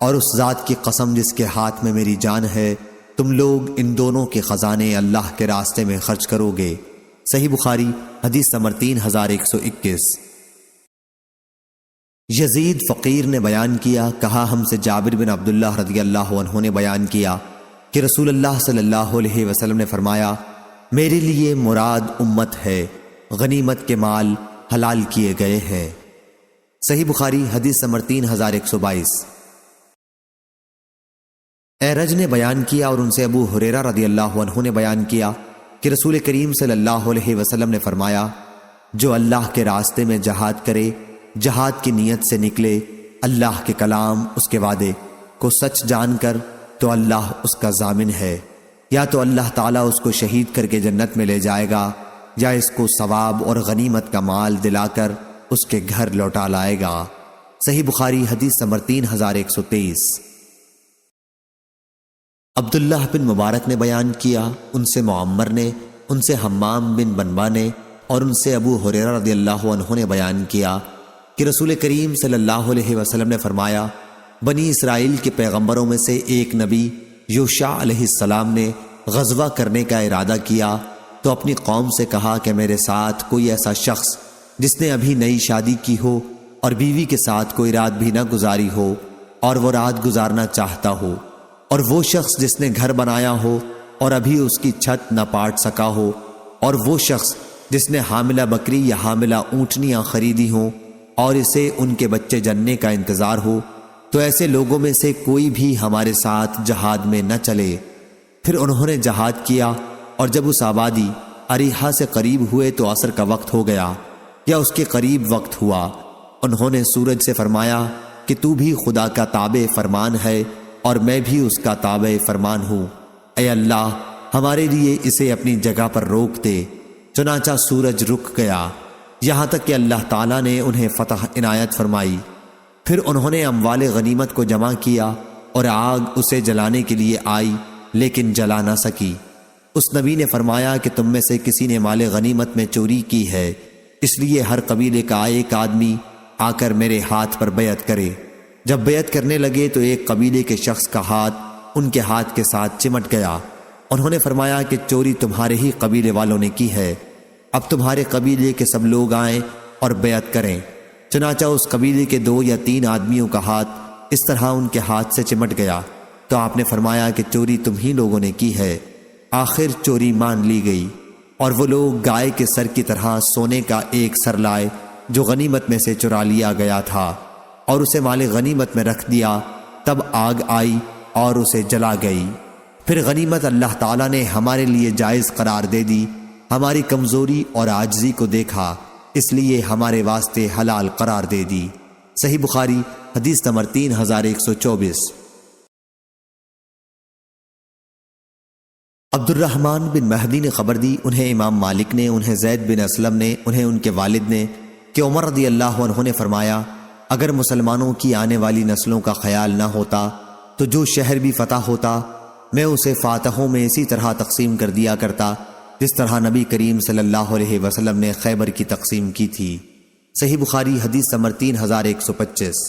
اور اس ذات کی قسم جس کے ہاتھ میں میری جان ہے، تم لوگ ان دونوں کے خزانے اللہ کے راستے میں خرچ کرو گے۔ صحیح بخاری حدیث نمبر 3121۔ یزید فقیر نے بیان کیا، کہا ہم سے جابر بن عبداللہ رضی اللہ عنہ نے بیان کیا کہ رسول اللہ صلی اللہ علیہ وسلم نے فرمایا، میرے لیے مراد امت ہے، غنیمت کے مال حلال کیے گئے ہیں۔ صحیح بخاری حدیث نمبر 3122۔ اعرج نے بیان کیا اور ان سے ابو ہریرہ رضی اللہ عنہ نے بیان کیا کہ رسول کریم صلی اللہ علیہ وسلم نے فرمایا، جو اللہ کے راستے میں جہاد کرے، جہاد کی نیت سے نکلے، اللہ کے کلام اس کے وعدے کو سچ جان کر، تو اللہ اس کا ضامن ہے، یا تو اللہ تعالیٰ اس کو شہید کر کے جنت میں لے جائے گا، یا اس کو ثواب اور غنیمت کا مال دلا کر اس کے گھر لوٹا لائے گا۔ صحیح بخاری حدیث نمبر 3123۔ عبداللہ بن مبارک نے بیان کیا، ان سے معمر نے، ان سے حمام بن بنبا نے اور ان سے ابو ہریرہ رضی اللہ عنہ نے بیان کیا کہ رسول کریم صلی اللہ علیہ وسلم نے فرمایا، بنی اسرائیل کے پیغمبروں میں سے ایک نبی یوشع علیہ السلام نے غزوہ کرنے کا ارادہ کیا تو اپنی قوم سے کہا کہ میرے ساتھ کوئی ایسا شخص جس نے ابھی نئی شادی کی ہو اور بیوی کے ساتھ کوئی رات بھی نہ گزاری ہو اور وہ رات گزارنا چاہتا ہو، اور وہ شخص جس نے گھر بنایا ہو اور ابھی اس کی چھت نہ پاٹ سکا ہو، اور وہ شخص جس نے حاملہ بکری یا حاملہ اونٹنیاں خریدی ہوں اور اسے ان کے بچے جننے کا انتظار ہو، تو ایسے لوگوں میں سے کوئی بھی ہمارے ساتھ جہاد میں نہ چلے۔ پھر انہوں نے جہاد کیا، اور جب اس آبادی اریحا سے قریب ہوئے تو عصر کا وقت ہو گیا یا اس کے قریب وقت ہوا۔ انہوں نے سورج سے فرمایا کہ تو بھی خدا کا تابع فرمان ہے اور میں بھی اس کا تابع فرمان ہوں، اے اللہ ہمارے لیے اسے اپنی جگہ پر روک دے۔ چنانچہ سورج رک گیا یہاں تک کہ اللہ تعالیٰ نے انہیں فتح عنایت فرمائی۔ پھر انہوں نے اموال غنیمت کو جمع کیا اور آگ اسے جلانے کے لیے آئی لیکن جلا نہ سکی۔ اس نبی نے فرمایا کہ تم میں سے کسی نے مال غنیمت میں چوری کی ہے، اس لیے ہر قبیلے کا ایک آدمی آ کر میرے ہاتھ پر بیعت کرے۔ جب بیعت کرنے لگے تو ایک قبیلے کے شخص کا ہاتھ ان کے ہاتھ کے ساتھ چمٹ گیا۔ انہوں نے فرمایا کہ چوری تمہارے ہی قبیلے والوں نے کی ہے، اب تمہارے قبیلے کے سب لوگ آئیں اور بیعت کریں۔ چنانچہ اس قبیلے کے 2 یا 3 آدمیوں کا ہاتھ اس طرح ان کے ہاتھ سے چمٹ گیا تو آپ نے فرمایا کہ چوری تم ہی لوگوں نے کی ہے۔ آخر چوری مان لی گئی، اور وہ لوگ گائے کے سر کی طرح سونے کا ایک سر لائے جو غنیمت میں سے چرا لیا گیا تھا، اور اسے مال غنیمت میں رکھ دیا۔ تب آگ آئی اور اسے جلا گئی۔ پھر غنیمت اللہ تعالیٰ نے ہمارے لیے جائز قرار دے دی، ہماری کمزوری اور عاجزی کو دیکھا، اس لیے ہمارے واسطے حلال قرار دے دی۔ صحیح بخاری حدیث نمبر 3124۔ عبد الرحمن بن مہدی نے خبر دی، انہیں امام مالک نے، انہیں زید بن اسلم نے، انہیں ان کے والد نے، کہ عمر رضی اللہ عنہ نے فرمایا، اگر مسلمانوں کی آنے والی نسلوں کا خیال نہ ہوتا تو جو شہر بھی فتح ہوتا میں اسے فاتحوں میں اسی طرح تقسیم کر دیا کرتا جس طرح نبی کریم صلی اللہ علیہ وسلم نے خیبر کی تقسیم کی تھی۔ صحیح بخاری حدیث نمبر 3125۔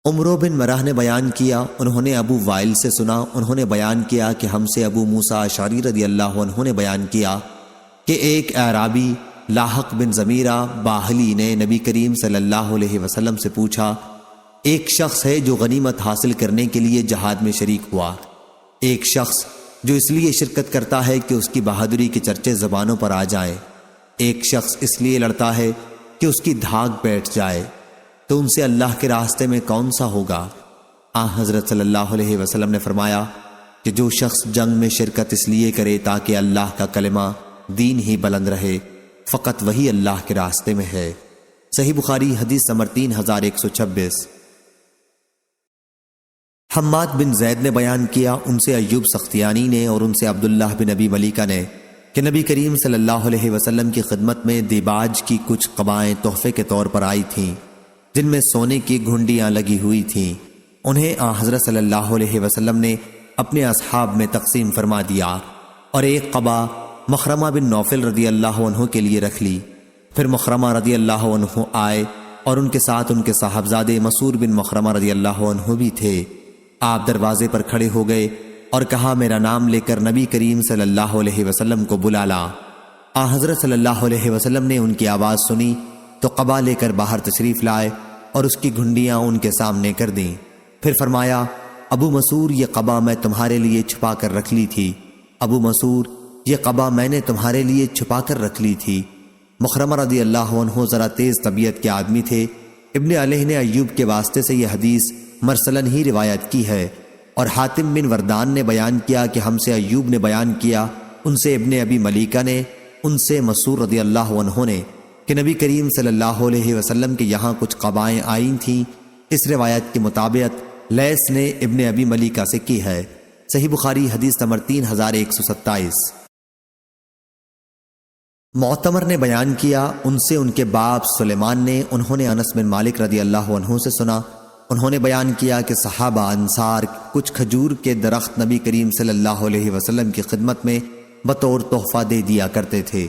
عمرو بن مرہ نے بیان کیا، انہوں نے ابو وائل سے سنا، انہوں نے بیان کیا کہ ہم سے ابو موسیٰ اشعری رضی اللہ عنہ نے بیان کیا کہ ایک اعرابی لاحق بن زمیرہ باہلی نے نبی کریم صلی اللہ علیہ وسلم سے پوچھا، ایک شخص ہے جو غنیمت حاصل کرنے کے لیے جہاد میں شریک ہوا، ایک شخص جو اس لیے شرکت کرتا ہے کہ اس کی بہادری کے چرچے زبانوں پر آ جائیں، ایک شخص اس لیے لڑتا ہے کہ اس کی دھاگ بیٹھ جائے، تو ان سے اللہ کے راستے میں کون سا ہوگا؟ حضرت صلی اللہ علیہ وسلم نے فرمایا کہ جو شخص جنگ میں شرکت اس لیے کرے تاکہ اللہ کا کلمہ دین ہی بلند رہے، فقط وہی اللہ کے راستے میں ہے۔ صحیح بخاری حدیث نمبر 3126۔ حماد بن زید نے بیان کیا، ان سے ایوب سختیانی نے اور ان سے عبداللہ بن ابی ملیکہ نے کہ نبی کریم صلی اللہ علیہ وسلم کی خدمت میں دیباج کی کچھ قبائیں تحفے کے طور پر آئی تھیں جن میں سونے کی گھنڈیاں لگی ہوئی تھیں، انہیں حضرت صلی اللہ علیہ وسلم نے اپنے اصحاب میں تقسیم فرما دیا اور ایک قبا مخرمہ بن نوفل رضی اللہ عنہ کے لیے رکھ لی۔ پھر مخرمہ رضی اللہ عنہ آئے اور ان کے ساتھ ان کے صاحبزادے مسعود بن مخرمہ رضی اللہ عنہ بھی تھے۔ آپ دروازے پر کھڑے ہو گئے اور کہا، میرا نام لے کر نبی کریم صلی اللہ علیہ وسلم کو بلا لا۔ حضرت صلی اللہ علیہ وسلم نے ان کی آواز سنی تو قبا لے کر باہر تشریف لائے اور اس کی گھنڈیاں ان کے سامنے کر دیں۔ پھر فرمایا، ابو مسعود یہ قبا میں تمہارے لیے چھپا کر رکھ لی تھی، ابو مسعود یہ قبا میں نے تمہارے لیے چھپا کر رکھ لی تھی۔ مخرمہ رضی اللہ عنہ ذرا تیز طبیعت کے آدمی تھے۔ ابن علیہ نے ایوب کے واسطے سے یہ حدیث مرسلن ہی روایت کی ہے، اور حاتم بن وردان نے بیان کیا کہ ہم سے ایوب نے بیان کیا، ان سے ابن ابی ملیکہ نے، ان سے مسعود رضی اللہ عنہ نے کہ نبی کریم صلی اللہ علیہ وسلم کے یہاں کچھ قبائیں آئی تھیں۔ اس روایت کے مطابق لیث نے ابن ابی ملیکہ سے کی ہے۔ صحیح بخاری حدیث نمبر 3127۔ معتمر نے بیان کیا، ان سے ان کے باپ سلیمان نے، انہوں نے انس بن مالک رضی اللہ عنہ سے سنا، انہوں نے بیان کیا کہ صحابہ انصار کچھ کھجور کے درخت نبی کریم صلی اللہ علیہ وسلم کی خدمت میں بطور تحفہ دے دیا کرتے تھے۔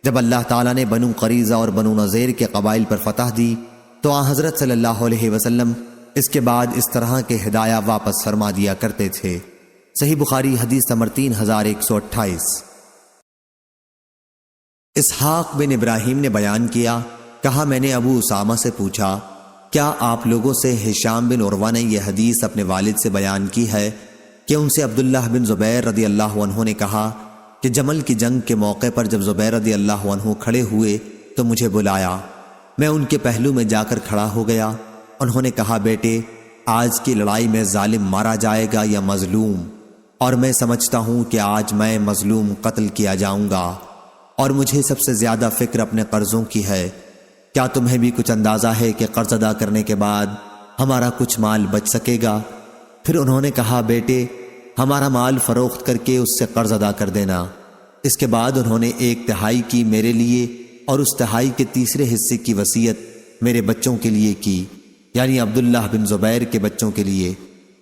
جب اللہ تعالیٰ نے بنو قریظہ اور بنو نذیر کے قبائل پر فتح دی تو آن حضرت صلی اللہ علیہ وسلم اس کے بعد اس طرح کے ہدایہ واپس فرما دیا کرتے تھے۔ صحیح بخاری حدیث نمبر 3128۔ اسحاق بن ابراہیم نے بیان کیا، کہا میں نے ابو اسامہ سے پوچھا، کیا آپ لوگوں سے ہشام بن عروہ نے یہ حدیث اپنے والد سے بیان کی ہے کہ ان سے عبداللہ بن زبیر رضی اللہ عنہ نے کہا کہ جمل کی جنگ کے موقع پر جب زبیر رضی اللہ عنہ کھڑے ہوئے تو مجھے بلایا، میں ان کے پہلو میں جا کر کھڑا ہو گیا۔ انہوں نے کہا، بیٹے آج کی لڑائی میں ظالم مارا جائے گا یا مظلوم؟ اور میں سمجھتا ہوں کہ آج میں مظلوم قتل کیا جاؤں گا، اور مجھے سب سے زیادہ فکر اپنے قرضوں کی ہے۔ کیا تمہیں بھی کچھ اندازہ ہے کہ قرض ادا کرنے کے بعد ہمارا کچھ مال بچ سکے گا؟ پھر انہوں نے کہا، بیٹے ہمارا مال فروخت کر کے اس سے قرض ادا کر دینا۔ اس کے بعد انہوں نے 1/3 کی میرے لیے اور اس 1/3 کے تیسرے حصے کی وصیت میرے بچوں کے لیے کی، یعنی عبداللہ بن زبیر کے بچوں کے لیے۔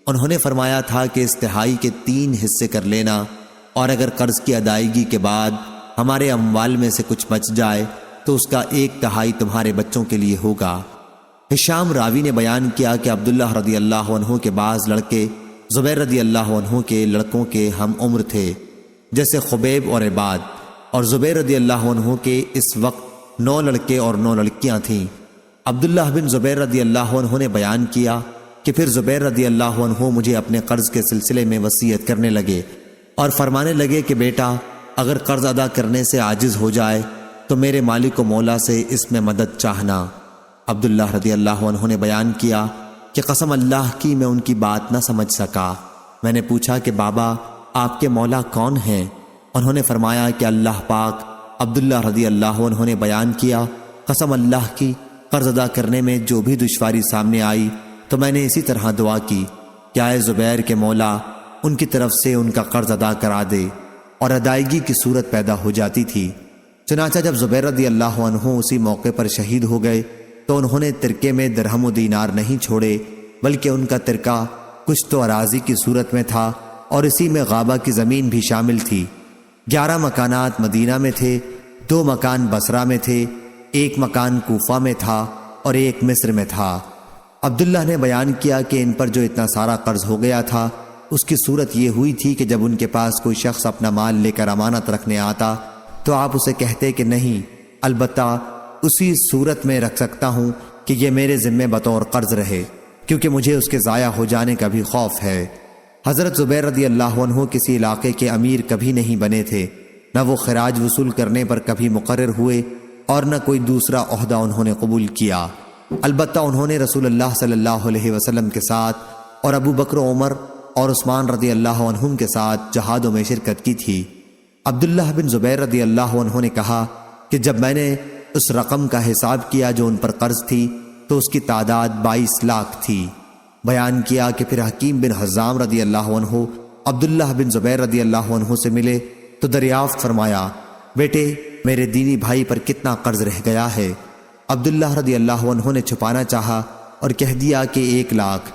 انہوں نے فرمایا تھا کہ اس 1/3 کے 3 حصے کر لینا، اور اگر قرض کی ادائیگی کے بعد ہمارے اموال میں سے کچھ بچ جائے تو اس کا 1/3 تمہارے بچوں کے لیے ہوگا۔ ہشام راوی نے بیان کیا کہ عبداللہ رضی اللہ عنہ کے بعض لڑکے زبیر رضی اللہ عنہ کے لڑکوں کے ہم عمر تھے، جیسے خبیب اور عباد، اور زبیر رضی اللہ عنہ کے اس وقت 9 لڑکے اور 9 لڑکیاں تھیں۔ عبداللہ بن زبیر رضی اللہ عنہ نے بیان کیا کہ پھر زبیر رضی اللہ عنہ مجھے اپنے قرض کے سلسلے میں وصیت کرنے لگے اور فرمانے لگے کہ بیٹا اگر قرض ادا کرنے سے عاجز ہو جائے تو میرے مالک و مولا سے اس میں مدد چاہنا۔ عبداللہ رضی اللہ عنہ نے بیان کیا کہ قسم اللہ کی میں ان کی بات نہ سمجھ سکا۔ میں نے پوچھا کہ بابا آپ کے مولا کون ہیں؟ انہوں نے فرمایا کہ اللہ پاک۔ عبداللہ رضی اللہ عنہ نے بیان کیا، قسم اللہ کی قرض ادا کرنے میں جو بھی دشواری سامنے آئی تو میں نے اسی طرح دعا کی کہ اے زبیر کے مولا ان کی طرف سے ان کا قرض ادا کرا دے، اور ادائیگی کی صورت پیدا ہو جاتی تھی۔ چنانچہ جب زبیر رضی اللہ عنہ اسی موقع پر شہید ہو گئے تو انہوں نے ترکے میں درہم و دینار نہیں چھوڑے، بلکہ ان کا ترکہ کچھ تو اراضی کی صورت میں تھا اور اسی میں غابہ کی زمین بھی شامل تھی۔ 11 مکانات مدینہ میں تھے، 2 مکان بصرہ میں تھے، 1 مکان کوفہ میں تھا اور 1 مصر میں تھا۔ عبداللہ نے بیان کیا کہ ان پر جو اتنا سارا قرض ہو گیا تھا اس کی صورت یہ ہوئی تھی کہ جب ان کے پاس کوئی شخص اپنا مال لے کر امانت رکھنے آتا تو آپ اسے کہتے کہ نہیں، البتہ اسی صورت میں رکھ سکتا ہوں کہ یہ میرے ذمے بطور قرض رہے، کیونکہ مجھے اس کے ضائع ہو جانے کا بھی خوف ہے۔ حضرت زبیر رضی اللہ عنہ کسی علاقے کے امیر کبھی نہیں بنے تھے، نہ وہ خراج وصول کرنے پر کبھی مقرر ہوئے اور نہ کوئی دوسرا عہدہ انہوں نے قبول کیا۔ البتہ انہوں نے رسول اللہ صلی اللہ علیہ وسلم کے ساتھ اور ابو بکر و عمر اور عثمان رضی اللہ عنہم کے ساتھ جہادوں میں شرکت کی تھی۔ عبداللہ بن زبیر رضی اللہ عنہ نے کہا کہ جب میں نے اس رقم کا حساب کیا جو ان پر قرض تھی تو اس کی تعداد 22 لاکھ تھی۔ بیان کیا کہ پھر حکیم بن حزام رضی اللہ عنہ عبداللہ بن زبیر رضی اللہ عنہ سے ملے تو دریافت فرمایا، بیٹے میرے دینی بھائی پر کتنا قرض رہ گیا ہے؟ عبداللہ رضی اللہ عنہ نے چھپانا چاہا اور کہہ دیا کہ 1 لاکھ۔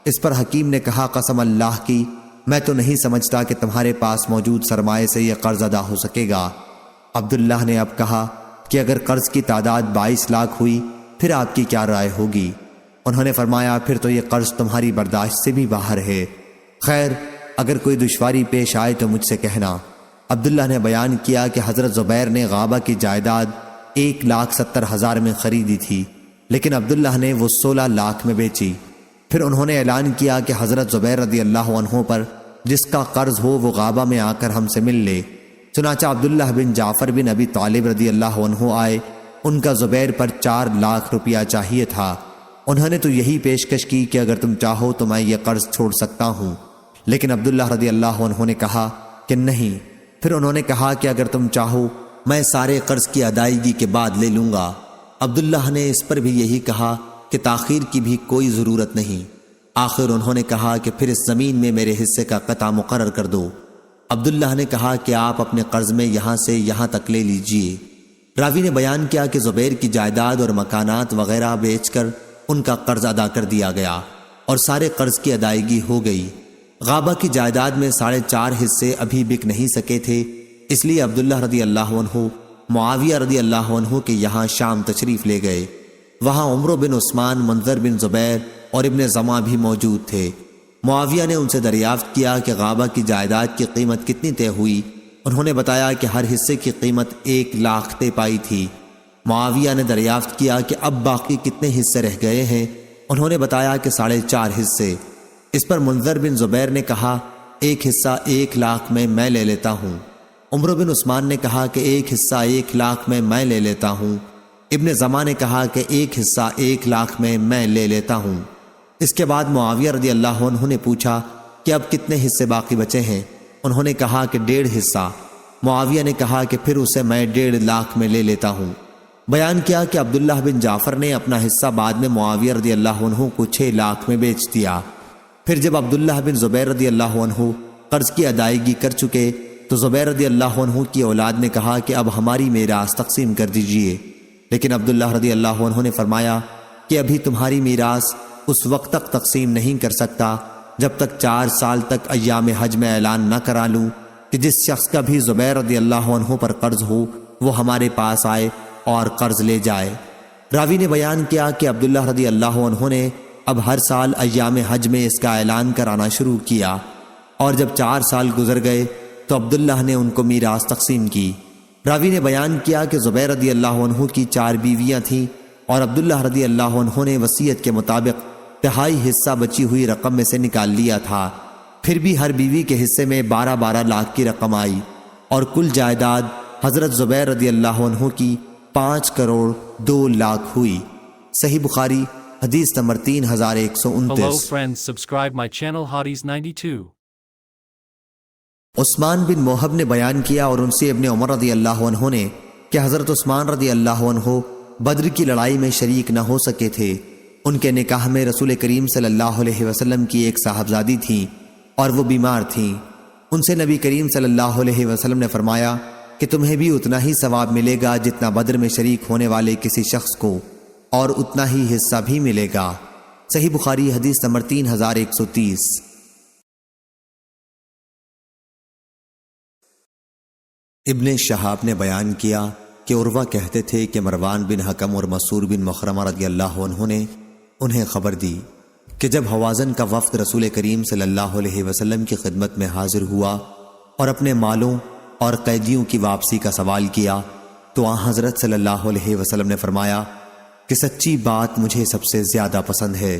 اس پر حکیم نے کہا، قسم اللہ کی میں تو نہیں سمجھتا کہ تمہارے پاس موجود سرمایے سے یہ قرض ادا ہو سکے گا۔ عبداللہ نے اب کہا کہ اگر قرض کی تعداد 22 لاکھ ہوئی پھر آپ کی کیا رائے ہوگی؟ انہوں نے فرمایا، پھر تو یہ قرض تمہاری برداشت سے بھی باہر ہے، خیر اگر کوئی دشواری پیش آئے تو مجھ سے کہنا۔ عبداللہ نے بیان کیا کہ حضرت زبیر نے غابہ کی جائیداد 1,70,000 میں خریدی تھی، لیکن عبداللہ نے وہ 16 لاکھ میں بیچی۔ پھر انہوں نے اعلان کیا کہ حضرت زبیر رضی اللہ عنہ پر جس کا قرض ہو وہ غابہ میں آ کر ہم سے مل لے۔ چنانچہ عبداللہ بن جعفر بن ابی طالب رضی اللہ عنہ آئے، ان کا زبیر پر 4 لاکھ روپیہ چاہیے تھا۔ انہوں نے تو یہی پیشکش کی کہ اگر تم چاہو تو میں یہ قرض چھوڑ سکتا ہوں، لیکن عبداللہ رضی اللہ عنہ نے کہا کہ نہیں۔ پھر انہوں نے کہا کہ اگر تم چاہو میں سارے قرض کی ادائیگی کے بعد لے لوں گا۔ عبداللہ نے اس پر بھی یہی کہا کہ تاخیر کی بھی کوئی ضرورت نہیں۔ آخر انہوں نے کہا کہ پھر اس زمین میں میرے حصے کا قطع مقرر کر دو۔ عبداللہ نے کہا کہ آپ اپنے قرض میں یہاں سے یہاں تک لے لیجئے۔ راوی نے بیان کیا کہ زبیر کی جائیداد اور مکانات وغیرہ بیچ کر ان کا قرض ادا کر دیا گیا۔ اور سارے قرض کی ادائیگی ہو گئی۔ غابہ کی جائیداد میں 4.5 حصے ابھی بک نہیں سکے تھے، اس لیے عبداللہ رضی اللہ عنہ معاویہ رضی اللہ عنہ کے یہاں شام تشریف لے گئے۔ وہاں عمرو بن عثمان، منظر بن زبیر اور ابن زما بھی موجود تھے۔ معاویہ نے ان سے دریافت کیا کہ غابہ کی جائیداد کی قیمت کتنی طے ہوئی؟ انہوں نے بتایا کہ ہر حصے کی قیمت 1 لاکھ طے پائی تھی۔ معاویہ نے دریافت کیا کہ اب باقی کتنے حصے رہ گئے ہیں؟ انہوں نے بتایا کہ 4.5 حصے۔ اس پر منظر بن زبیر نے کہا 1 حصہ 1 لاکھ میں لے لیتا ہوں۔ عمرو بن عثمان نے کہا کہ 1 حصہ 1 لاکھ میں لے لیتا ہوں۔ ابن زما نے کہا کہ 1 حصہ 1 لاکھ میں لے لیتا ہوں۔ اس کے بعد معاویہ رضی اللہ عنہ نے پوچھا کہ اب کتنے حصے باقی بچے ہیں؟ انہوں نے کہا کہ 1.5 حصہ۔ معاویہ نے کہا کہ پھر اسے میں 1.5 لاکھ میں لے لیتا ہوں۔ بیان کیا کہ عبداللہ بن جعفر نے اپنا حصہ بعد میں معاویہ رضی اللہ عنہ کو 6 لاکھ میں بیچ دیا۔ پھر جب عبداللہ بن زبیر رضی اللہ عنہ قرض کی ادائیگی کر چکے تو زبیر رضی اللہ عنہ کی اولاد نے کہا کہ اب ہماری میراث تقسیم کر دیجئے، لیکن عبداللہ رضی اللہ عنہ نے فرمایا کہ ابھی تمہاری میراث اس وقت تک تقسیم نہیں کر سکتا جب تک 4 سال تک ایام حج میں اعلان نہ کرا لوں کہ جس شخص کا بھی زبیر رضی اللہ عنہ پر قرض ہو وہ ہمارے پاس آئے اور قرض لے جائے۔ راوی نے بیان کیا کہ عبداللہ رضی اللہ عنہ نے اب ہر سال ایام حج میں اس کا اعلان کرانا شروع کیا، اور جب 4 سال گزر گئے تو عبداللہ نے ان کو میراث تقسیم کی۔ راوی نے بیان کیا کہ زبیر رضی اللہ عنہ کی 4 بیویاں تھیں اور عبداللہ رضی اللہ عنہ نے وصیت کے مطابق 1/2 حصہ بچی ہوئی رقم میں سے نکال لیا تھا۔ پھر بھی ہر بیوی کے حصے میں 12 لاکھ کی رقم آئی، اور کل جائیداد حضرت زبیر رضی اللہ عنہ کی 5 کروڑ 2 لاکھ ہوئی۔ صحیح بخاری حدیث number 3129۔ Hello friends, subscribe my channel Hotties 92. عثمان بن موہب نے بیان کیا اور ان سے ابن عمر رضی اللہ عنہ نے کہ حضرت عثمان رضی اللہ عنہ بدر کی لڑائی میں شریک نہ ہو سکے تھے۔ ان کے نکاح میں رسول کریم صلی اللہ علیہ وسلم کی ایک صاحبزادی تھیں اور وہ بیمار تھیں۔ ان سے نبی کریم صلی اللہ علیہ وسلم نے فرمایا کہ تمہیں بھی اتنا ہی ثواب ملے گا جتنا بدر میں شریک ہونے والے کسی شخص کو، اور اتنا ہی حصہ بھی ملے گا۔ صحیح بخاری حدیث نمبر 3130۔ ابن شہاب نے بیان کیا کہ عروہ کہتے تھے کہ مروان بن حکم اور مسعور بن مخرمہ رضی اللہ عنہ نے انہیں خبر دی کہ جب حوازن کا وفد رسول کریم صلی اللہ علیہ وسلم کی خدمت میں حاضر ہوا اور اپنے مالوں اور قیدیوں کی واپسی کا سوال کیا تو آن حضرت صلی اللہ علیہ وسلم نے فرمایا کہ سچی بات مجھے سب سے زیادہ پسند ہے،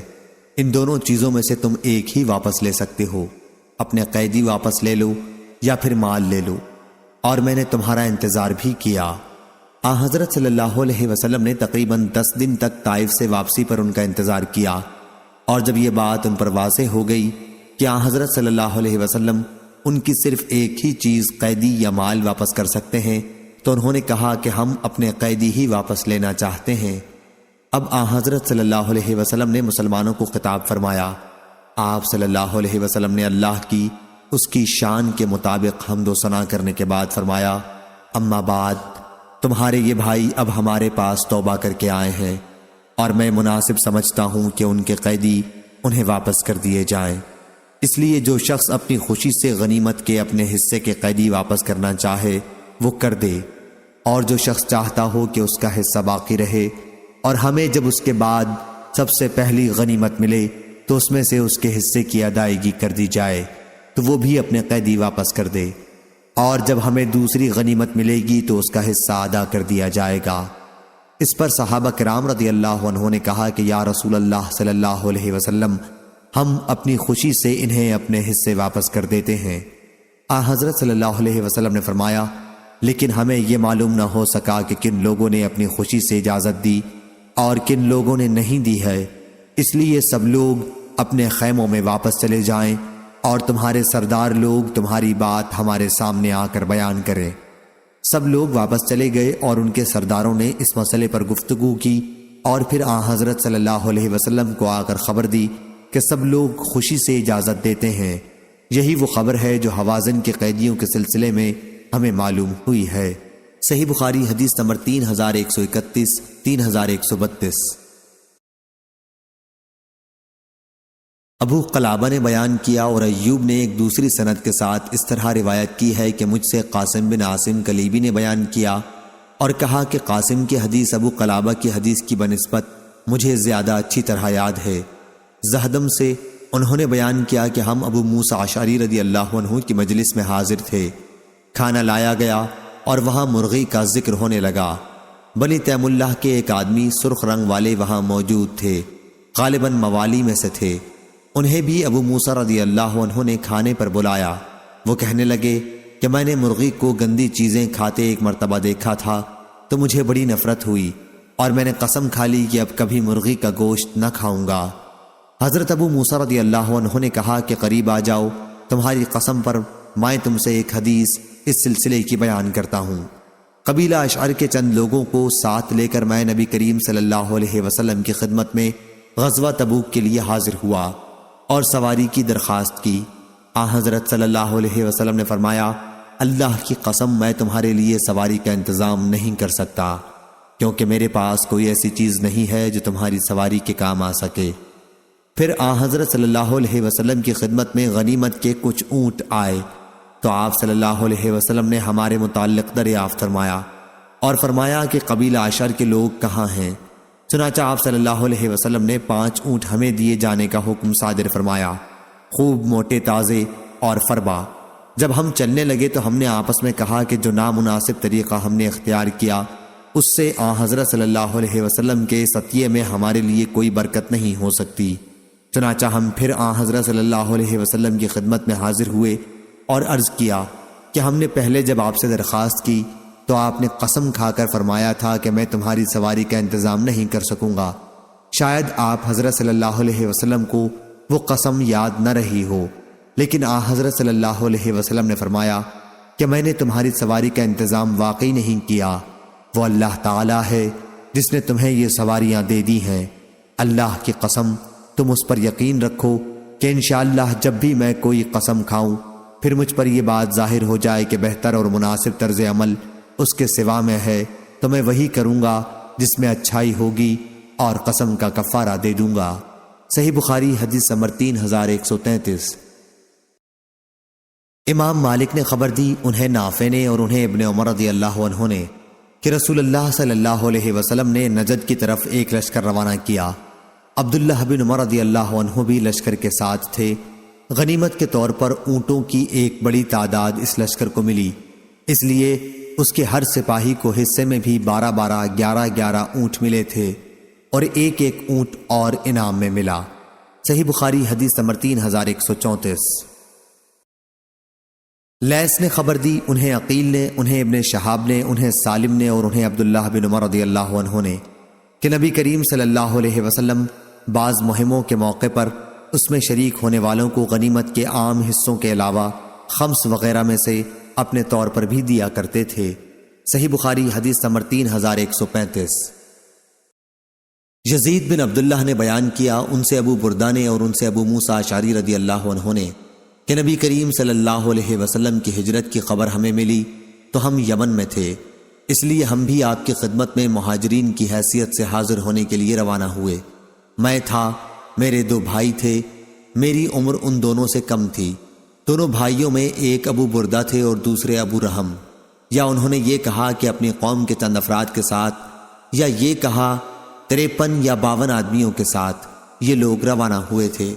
ان دونوں چیزوں میں سے تم ایک ہی واپس لے سکتے ہو، اپنے قیدی واپس لے لو یا پھر مال لے لو، اور میں نے تمہارا انتظار بھی کیا۔ آن حضرت صلی اللہ علیہ وسلم نے تقریباً 10 دن تک طائف سے واپسی پر ان کا انتظار کیا، اور جب یہ بات ان پر واضح ہو گئی کہ آن حضرت صلی اللہ علیہ وسلم ان کی صرف ایک ہی چیز قیدی یا مال واپس کر سکتے ہیں تو انہوں نے کہا کہ ہم اپنے قیدی ہی واپس لینا چاہتے ہیں۔ اب آن حضرت صلی اللہ علیہ وسلم نے مسلمانوں کو خطاب فرمایا۔ آپ صلی اللہ علیہ وسلم نے اللہ کی اس کی شان کے مطابق حمد و ثنا کرنے کے بعد فرمایا، اما بعد، تمہارے یہ بھائی اب ہمارے پاس توبہ کر کے آئے ہیں، اور میں مناسب سمجھتا ہوں کہ ان کے قیدی انہیں واپس کر دیے جائیں۔ اس لیے جو شخص اپنی خوشی سے غنیمت کے اپنے حصے کے قیدی واپس کرنا چاہے وہ کر دے، اور جو شخص چاہتا ہو کہ اس کا حصہ باقی رہے اور ہمیں جب اس کے بعد سب سے پہلی غنیمت ملے تو اس میں سے اس کے حصے کی ادائیگی کر دی جائے تو وہ بھی اپنے قیدی واپس کر دے، اور جب ہمیں دوسری غنیمت ملے گی تو اس کا حصہ ادا کر دیا جائے گا۔ اس پر صحابہ کرام رضی اللہ عنہ نے کہا کہ یا رسول اللہ صلی اللہ علیہ وسلم، ہم اپنی خوشی سے انہیں اپنے حصے واپس کر دیتے ہیں۔ حضرت صلی اللہ علیہ وسلم نے فرمایا، لیکن ہمیں یہ معلوم نہ ہو سکا کہ کن لوگوں نے اپنی خوشی سے اجازت دی اور کن لوگوں نے نہیں دی ہے، اس لیے سب لوگ اپنے خیموں میں واپس چلے جائیں اور تمہارے سردار لوگ تمہاری بات ہمارے سامنے آ کر بیان کریں۔ سب لوگ واپس چلے گئے اور ان کے سرداروں نے اس مسئلے پر گفتگو کی، اور پھر حضرت صلی اللہ علیہ وسلم کو آ کر خبر دی کہ سب لوگ خوشی سے اجازت دیتے ہیں۔ یہی وہ خبر ہے جو حوازن کے قیدیوں کے سلسلے میں ہمیں معلوم ہوئی ہے۔ صحیح بخاری حدیث نمبر 3131، 3132۔ ابو قلابہ نے بیان کیا اور ایوب نے ایک دوسری سند کے ساتھ اس طرح روایت کی ہے کہ مجھ سے قاسم بن عاصم کلیبی نے بیان کیا اور کہا کہ قاسم کی حدیث ابو قلابہ کی حدیث کی بنسبت مجھے زیادہ اچھی طرح یاد ہے۔ زہدم سے انہوں نے بیان کیا کہ ہم ابو موسیٰ اشعری رضی اللہ عنہ کی مجلس میں حاضر تھے، کھانا لایا گیا اور وہاں مرغی کا ذکر ہونے لگا۔ بنی تیم اللہ کے ایک آدمی سرخ رنگ والے وہاں موجود تھے، غالباً موالی میں سے تھے۔ انہیں بھی ابو موسیٰ رضی اللہ عنہ نے کھانے پر بلایا۔ وہ کہنے لگے کہ میں نے مرغی کو گندی چیزیں کھاتے ایک مرتبہ دیکھا تھا تو مجھے بڑی نفرت ہوئی اور میں نے قسم کھا لی کہ اب کبھی مرغی کا گوشت نہ کھاؤں گا۔ حضرت ابو موسیٰ رضی اللہ عنہ نے کہا کہ قریب آ جاؤ، تمہاری قسم پر میں تم سے ایک حدیث اس سلسلے کی بیان کرتا ہوں۔ قبیلہ اشعر کے چند لوگوں کو ساتھ لے کر میں نبی کریم صلی اللہ علیہ وسلم کی خدمت میں غزوہ تبوک کے لیے حاضر ہوا اور سواری کی درخواست کی۔ حضرت صلی اللہ علیہ وسلم نے فرمایا، اللہ کی قسم میں تمہارے لیے سواری کا انتظام نہیں کر سکتا، کیونکہ میرے پاس کوئی ایسی چیز نہیں ہے جو تمہاری سواری کے کام آ سکے۔ پھر حضرت صلی اللہ علیہ وسلم کی خدمت میں غنیمت کے کچھ اونٹ آئے تو آپ صلی اللہ علیہ وسلم نے ہمارے متعلق دریافت فرمایا اور فرمایا کہ قبیلہ اشعر کے لوگ کہاں ہیں؟ چنانچہ آپ صلی اللہ علیہ وسلم نے 5 اونٹ ہمیں دیے جانے کا حکم صادر فرمایا، خوب موٹے تازے اور فربا۔ جب ہم چلنے لگے تو ہم نے آپس میں کہا کہ جو نامناسب طریقہ ہم نے اختیار کیا اس سے حضرت صلی اللہ علیہ وسلم کے ستیے میں ہمارے لیے کوئی برکت نہیں ہو سکتی۔ چنانچہ ہم پھر حضرت صلی اللہ علیہ وسلم کی خدمت میں حاضر ہوئے اور عرض کیا کہ ہم نے پہلے جب آپ سے درخواست کی تو آپ نے قسم کھا کر فرمایا تھا کہ میں تمہاری سواری کا انتظام نہیں کر سکوں گا۔ شاید آپ حضرت صلی اللہ علیہ وسلم کو وہ قسم یاد نہ رہی ہو، لیکن حضرت صلی اللہ علیہ وسلم نے فرمایا کہ میں نے تمہاری سواری کا انتظام واقعی نہیں کیا، وہ اللہ تعالیٰ ہے جس نے تمہیں یہ سواریاں دے دی ہیں۔ اللہ کی قسم تم اس پر یقین رکھو کہ انشاءاللہ جب بھی میں کوئی قسم کھاؤں پھر مجھ پر یہ بات ظاہر ہو جائے کہ بہتر اور مناسب طرز عمل اس کے سوا میں ہے تو میں وہی کروں گا جس میں اچھائی ہوگی اور قسم کا کفارہ دے دوں گا۔ صحیح بخاری حدیث نمبر 3133۔ امام مالک نے خبر دی، انہیں نافع نے اور انہیں ابن عمر رضی اللہ عنہ نے، کہ رسول اللہ صلی اللہ علیہ وسلم نے نجد کی طرف ایک لشکر روانہ کیا۔ عبداللہ بن عمر رضی اللہ عنہ بھی لشکر کے ساتھ تھے۔ غنیمت کے طور پر اونٹوں کی ایک بڑی تعداد اس لشکر کو ملی، اس لیے اس کے ہر سپاہی کو حصے میں بھی 12 11 اونٹ ملے تھے اور ایک اونٹ اور انعام میں ملا۔ صحیح بخاری حدیث نمبر 3134۔ لیث نے خبر دی، انہیں عقیل نے، انہیں ابن شہاب نے، انہیں سالم نے اور انہیں عبداللہ بن عمر رضی اللہ عنہ نے، کہ نبی کریم صلی اللہ علیہ وسلم بعض مہموں کے موقع پر اس میں شریک ہونے والوں کو غنیمت کے عام حصوں کے علاوہ خمس وغیرہ میں سے اپنے طور پر بھی دیا کرتے تھے۔ صحیح بخاری حدیث نمبر 3135۔ یزید بن عبداللہ نے بیان کیا، ان سے ابو بردہ نے اور ان سے ابو موسیٰ اشعری رضی اللہ عنہ نے، کہ نبی کریم صلی اللہ علیہ وسلم کی ہجرت کی خبر ہمیں ملی تو ہم یمن میں تھے، اس لیے ہم بھی آپ کی خدمت میں مہاجرین کی حیثیت سے حاضر ہونے کے لیے روانہ ہوئے۔ میں تھا، میرے 2 بھائی تھے، میری عمر ان دونوں سے کم تھی۔ دونوں بھائیوں میں ایک ابو بردہ تھے اور دوسرے ابو رحم، یا انہوں نے یہ کہا کہ اپنی قوم کے چند افراد کے ساتھ، یا یہ کہا 53 یا 52 آدمیوں کے ساتھ یہ لوگ روانہ ہوئے تھے۔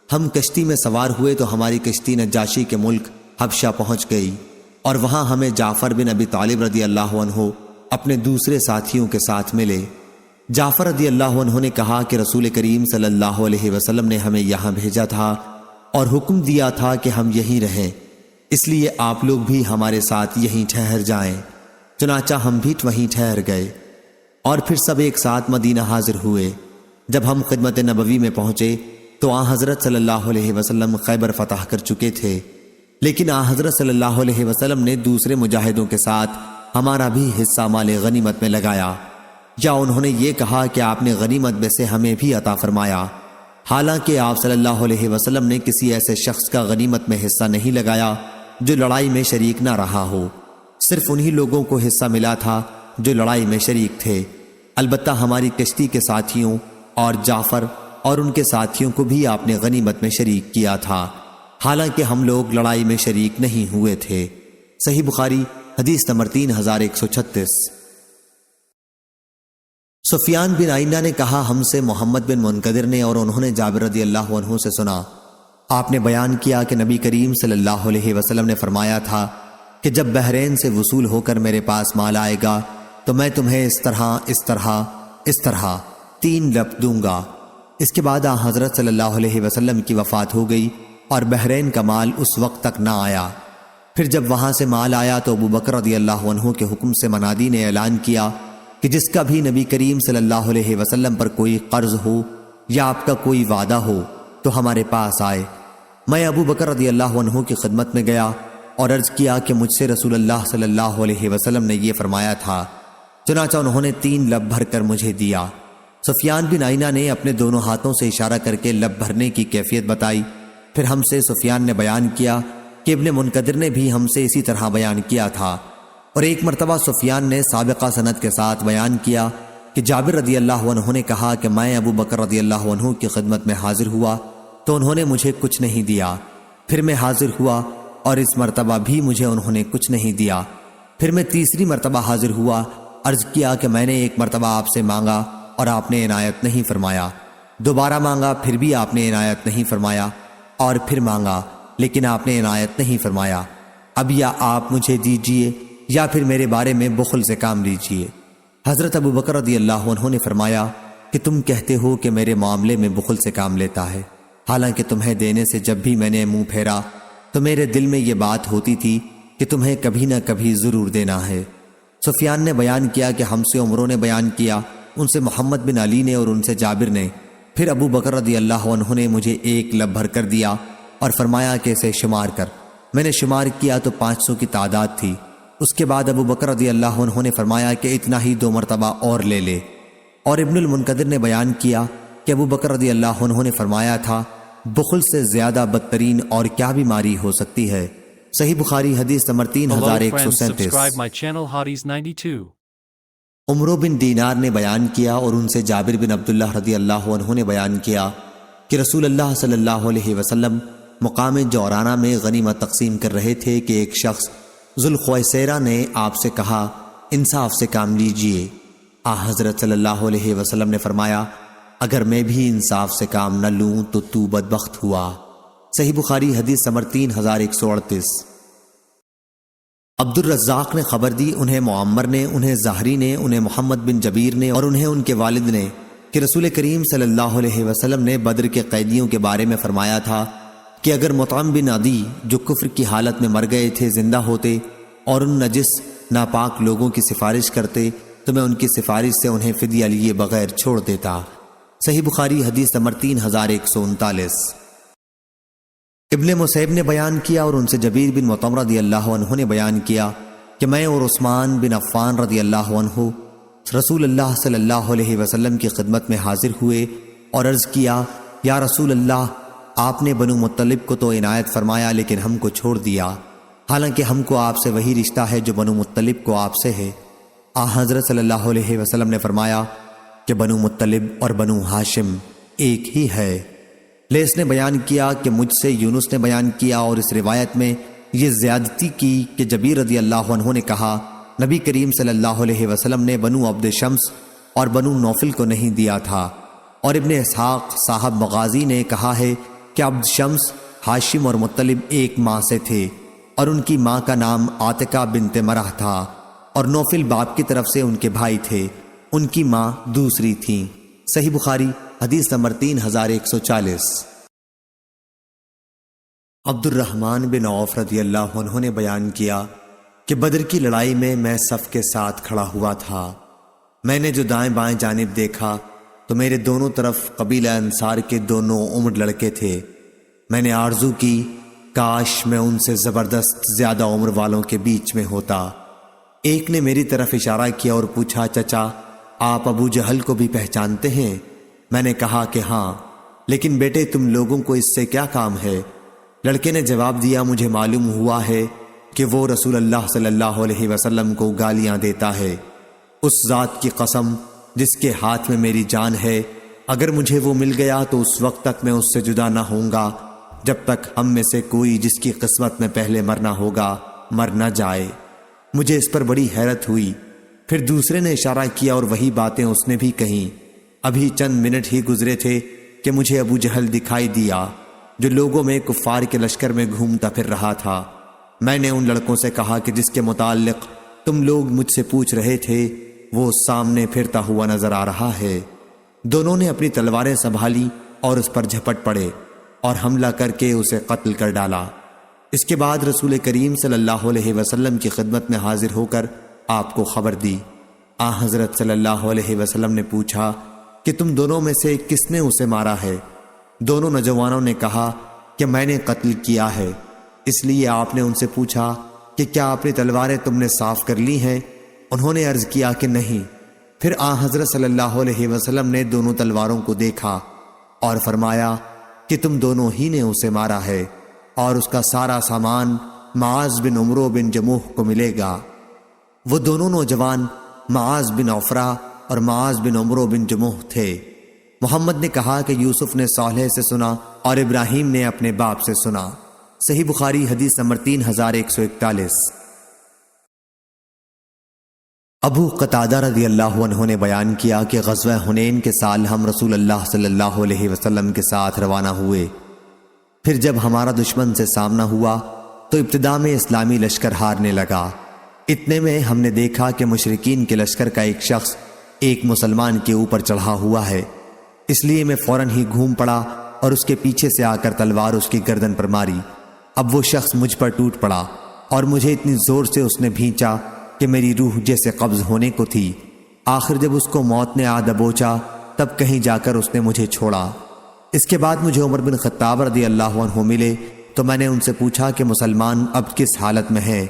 ہم کشتی میں سوار ہوئے تو ہماری کشتی نجاشی کے ملک حبشہ پہنچ گئی اور وہاں ہمیں جعفر بن ابی طالب رضی اللہ عنہ اپنے دوسرے ساتھیوں کے ساتھ ملے۔ جعفر رضی اللہ عنہ نے کہا کہ رسول کریم صلی اللہ علیہ وسلم نے ہمیں یہاں بھیجا تھا اور حکم دیا تھا کہ ہم یہیں رہیں، اس لیے آپ لوگ بھی ہمارے ساتھ یہیں ٹھہر جائیں۔ چنانچہ ہم بھی وہیں ٹھہر گئے اور پھر سب ایک ساتھ مدینہ حاضر ہوئے۔ جب ہم خدمت نبوی میں پہنچے تو حضرت صلی اللہ علیہ وسلم خیبر فتح کر چکے تھے، لیکن حضرت صلی اللہ علیہ وسلم نے دوسرے مجاہدوں کے ساتھ ہمارا بھی حصہ مال غنیمت میں لگایا، یا انہوں نے یہ کہا کہ آپ نے غنیمت میں سے ہمیں بھی عطا فرمایا، حالانکہ آپ صلی اللہ علیہ وسلم نے کسی ایسے شخص کا غنیمت میں حصہ نہیں لگایا جو لڑائی میں شریک نہ رہا ہو، صرف انہی لوگوں کو حصہ ملا تھا جو لڑائی میں شریک تھے۔ البتہ ہماری کشتی کے ساتھیوں اور جعفر اور ان کے ساتھیوں کو بھی آپ نے غنیمت میں شریک کیا تھا، حالانکہ ہم لوگ لڑائی میں شریک نہیں ہوئے تھے۔ صحیح بخاری حدیث نمبر 3136۔ سفیان بن عیینہ نے کہا، ہم سے محمد بن منکدر نے اور انہوں نے جابر رضی اللہ عنہ سے سنا، آپ نے بیان کیا کہ نبی کریم صلی اللہ علیہ وسلم نے فرمایا تھا کہ جب بحرین سے وصول ہو کر میرے پاس مال آئے گا تو میں تمہیں اس طرح 3 لب دوں گا۔ اس کے بعد حضرت صلی اللہ علیہ وسلم کی وفات ہو گئی اور بحرین کا مال اس وقت تک نہ آیا۔ پھر جب وہاں سے مال آیا تو ابو بکر رضی اللہ عنہ کے حکم سے منادی نے اعلان کیا کہ جس کا بھی نبی کریم صلی اللہ علیہ وسلم پر کوئی قرض ہو یا آپ کا کوئی وعدہ ہو تو ہمارے پاس آئے۔ میں ابو بکر رضی اللہ عنہ کی خدمت میں گیا اور عرض کیا کہ مجھ سے رسول اللہ صلی اللہ علیہ وسلم نے یہ فرمایا تھا، چنانچہ انہوں نے 3 لب بھر کر مجھے دیا۔ سفیان بن عیینہ نے اپنے دونوں ہاتھوں سے اشارہ کر کے لب بھرنے کی کیفیت بتائی۔ پھر ہم سے سفیان نے بیان کیا کہ ابن منکدر نے بھی ہم سے اسی طرح بیان کیا تھا، اور ایک مرتبہ سفیان نے سابقہ سند کے ساتھ بیان کیا کہ جابر رضی اللہ عنہ نے کہا کہ میں ابو بکر رضی اللہ عنہ کی خدمت میں حاضر ہوا تو انہوں نے مجھے کچھ نہیں دیا۔ پھر میں حاضر ہوا اور اس مرتبہ بھی مجھے انہوں نے کچھ نہیں دیا۔ پھر میں تیسری مرتبہ حاضر ہوا، عرض کیا کہ میں نے ایک مرتبہ آپ سے مانگا اور آپ نے عنایت نہیں فرمایا، دوبارہ مانگا پھر بھی آپ نے عنایت نہیں فرمایا، اور پھر مانگا لیکن آپ نے عنایت نہیں فرمایا۔ اب یا آپ مجھے دیجئے یا پھر میرے بارے میں بخل سے کام لیجئے۔ حضرت ابو بکر رضی اللہ عنہ نے فرمایا کہ تم کہتے ہو کہ میرے معاملے میں بخل سے کام لیتا ہے، حالانکہ تمہیں دینے سے جب بھی میں نے منہ پھیرا تو میرے دل میں یہ بات ہوتی تھی کہ تمہیں کبھی نہ کبھی ضرور دینا ہے۔ سفیان نے بیان کیا کہ ہم سے عمروں نے بیان کیا، ان سے محمد بن علی نے اور ان سے جابر نے۔ پھر ابو بکر رضی اللہ عنہ نے مجھے 1 لب بھر کر دیا اور فرمایا کہ اسے شمار کر۔ میں نے شمار کیا تو 500 کی تعداد تھی۔ اس کے بعد ابو بکر رضی اللہ عنہ نے فرمایا کہ اتنا ہی 2 مرتبہ اور لے لے۔ اور ابن المنکدر نے بیان کیا کہ ابو بکر رضی اللہ عنہ نے فرمایا تھا، بخل سے زیادہ بدترین اور کیا بیماری ہو سکتی ہے۔ صحیح بخاری حدیث number Hello friends, 3137۔ subscribe my channel Hotties 92۔ عمرو بن دینار نے بیان کیا اور ان سے جابر بن عبداللہ رضی اللہ عنہ نے بیان کیا کہ رسول اللہ صلی اللہ علیہ وسلم مقام جورانہ میں غنیمت تقسیم کر رہے تھے کہ ایک شخص ذوالخویسرہ نے آپ سے کہا، انصاف سے کام لیجئے۔ حضرت صلی اللہ علیہ وسلم نے فرمایا، اگر میں بھی انصاف سے کام نہ لوں تو بدبخت ہوا۔ صحیح بخاری حدیث نمبر 3138۔ عبد الرزاق نے خبر دی، انہیں معمر نے، انہیں زہری نے، انہیں محمد بن جبیر نے اور انہیں ان کے والد نے کہ رسول کریم صلی اللہ علیہ وسلم نے بدر کے قیدیوں کے بارے میں فرمایا تھا کہ اگر مطعم بن عدی جو کفر کی حالت میں مر گئے تھے زندہ ہوتے اور ان نجس ناپاک لوگوں کی سفارش کرتے تو میں ان کی سفارش سے انہیں فدیہ لیے بغیر چھوڑ دیتا۔ صحیح بخاری حدیث نمبر 3139۔ ابن مسیب نے بیان کیا اور ان سے جبیر بن مطعم رضی اللہ عنہ نے بیان کیا کہ میں اور عثمان بن عفان رضی اللہ عنہ رسول اللہ صلی اللہ علیہ وسلم کی خدمت میں حاضر ہوئے اور عرض کیا، یا رسول اللہ، آپ نے بنو مطلب کو تو عنایت فرمایا لیکن ہم کو چھوڑ دیا، حالانکہ ہم کو آپ سے وہی رشتہ ہے جو بنو مطلب کو آپ سے ہے۔ حضرت صلی اللہ علیہ وسلم نے فرمایا کہ بنو مطلب اور بنو ہاشم ایک ہی ہے۔ لیس نے بیان کیا کہ مجھ سے یونس نے بیان کیا اور اس روایت میں یہ زیادتی کی کہ جبیر رضی اللہ عنہ نے کہا، نبی کریم صلی اللہ علیہ وسلم نے بنو عبد شمس اور بنو نوفل کو نہیں دیا تھا۔ اور ابن اسحاق صاحب مغازی نے کہا ہے کہ عبد شمس، ہاشم اور مطلب ایک ماں سے تھے اور ان کی ماں کا نام عاتقہ بنت مرح تھا، اور نوفل باپ کی طرف سے ان کے بھائی تھے، ان کی ماں دوسری تھیں۔ صحیح بخاری حدیث نمبر 3140۔ عبد الرحمن بن عوف رضی اللہ عنہ نے بیان کیا کہ بدر کی لڑائی میں صف کے ساتھ کھڑا ہوا تھا۔ میں نے جو دائیں بائیں جانب دیکھا تو میرے دونوں طرف قبیلہ انصار کے 2 عمر لڑکے تھے۔ میں نے آرزو کی کاش میں ان سے زبردست زیادہ عمر والوں کے بیچ میں ہوتا۔ ایک نے میری طرف اشارہ کیا اور پوچھا، چچا آپ ابو جہل کو بھی پہچانتے ہیں؟ میں نے کہا کہ ہاں، لیکن بیٹے تم لوگوں کو اس سے کیا کام ہے؟ لڑکے نے جواب دیا، مجھے معلوم ہوا ہے کہ وہ رسول اللہ صلی اللہ علیہ وسلم کو گالیاں دیتا ہے۔ اس ذات کی قسم جس کے ہاتھ میں میری جان ہے، اگر مجھے وہ مل گیا تو اس وقت تک میں اس سے جدا نہ ہوں گا جب تک ہم میں سے کوئی جس کی قسمت میں پہلے مرنا ہوگا مر نہ جائے۔ مجھے اس پر بڑی حیرت ہوئی۔ پھر دوسرے نے اشارہ کیا اور وہی باتیں اس نے بھی کہیں۔ ابھی چند منٹ ہی گزرے تھے کہ مجھے ابو جہل دکھائی دیا جو لوگوں میں کفار کے لشکر میں گھومتا پھر رہا تھا۔ میں نے ان لڑکوں سے کہا کہ جس کے متعلق تم لوگ مجھ سے پوچھ رہے تھے وہ سامنے پھرتا ہوا نظر آ رہا ہے۔ دونوں نے اپنی تلواریں سنبھالی اور اس پر جھپٹ پڑے اور حملہ کر کے اسے قتل کر ڈالا۔ اس کے بعد رسول کریم صلی اللہ علیہ وسلم کی خدمت میں حاضر ہو کر آپ کو خبر دی۔ حضرت صلی اللہ علیہ وسلم نے پوچھا کہ تم دونوں میں سے کس نے اسے مارا ہے؟ دونوں نوجوانوں نے کہا کہ میں نے قتل کیا ہے۔ اس لیے آپ نے ان سے پوچھا کہ کیا اپنی تلواریں تم نے صاف کر لی ہیں؟ انہوں نے عرض کیا کہ نہیں۔ پھر حضرت صلی اللہ علیہ وسلم نے دونوں تلواروں کو دیکھا اور فرمایا کہ تم دونوں ہی نے اسے مارا ہے اور اس کا سارا سامان معاذ بن عمرو بن جموح کو ملے گا۔ وہ دونوں نوجوان معاذ بن عفرہ اور معاذ بن عمرو بن جموح تھے۔ محمد نے کہا کہ یوسف نے صالح سے سنا اور ابراہیم نے اپنے باپ سے سنا۔ صحیح بخاری حدیث نمبر 3141۔ ابو قتادہ رضی اللہ عنہ نے بیان کیا کہ غزوہ حنین کے سال ہم رسول اللہ صلی اللہ علیہ وسلم کے ساتھ روانہ ہوئے۔ پھر جب ہمارا دشمن سے سامنا ہوا تو ابتدا میں اسلامی لشکر ہارنے لگا۔ اتنے میں ہم نے دیکھا کہ مشرکین کے لشکر کا ایک شخص ایک مسلمان کے اوپر چڑھا ہوا ہے۔ اس لیے میں فوراً ہی گھوم پڑا اور اس کے پیچھے سے آ کر تلوار اس کی گردن پر ماری۔ اب وہ شخص مجھ پر ٹوٹ پڑا اور مجھے اتنی زور سے اس نے بھینچا کہ میری روح جیسے قبض ہونے کو تھی۔ آخر جب اس کو موت نے آ دبوچا تب کہیں جا کر اس نے مجھے چھوڑا۔ اس کے بعد مجھے عمر بن خطاب رضی اللہ عنہ ملے تو میں نے ان سے پوچھا کہ مسلمان اب کس حالت میں ہیں؟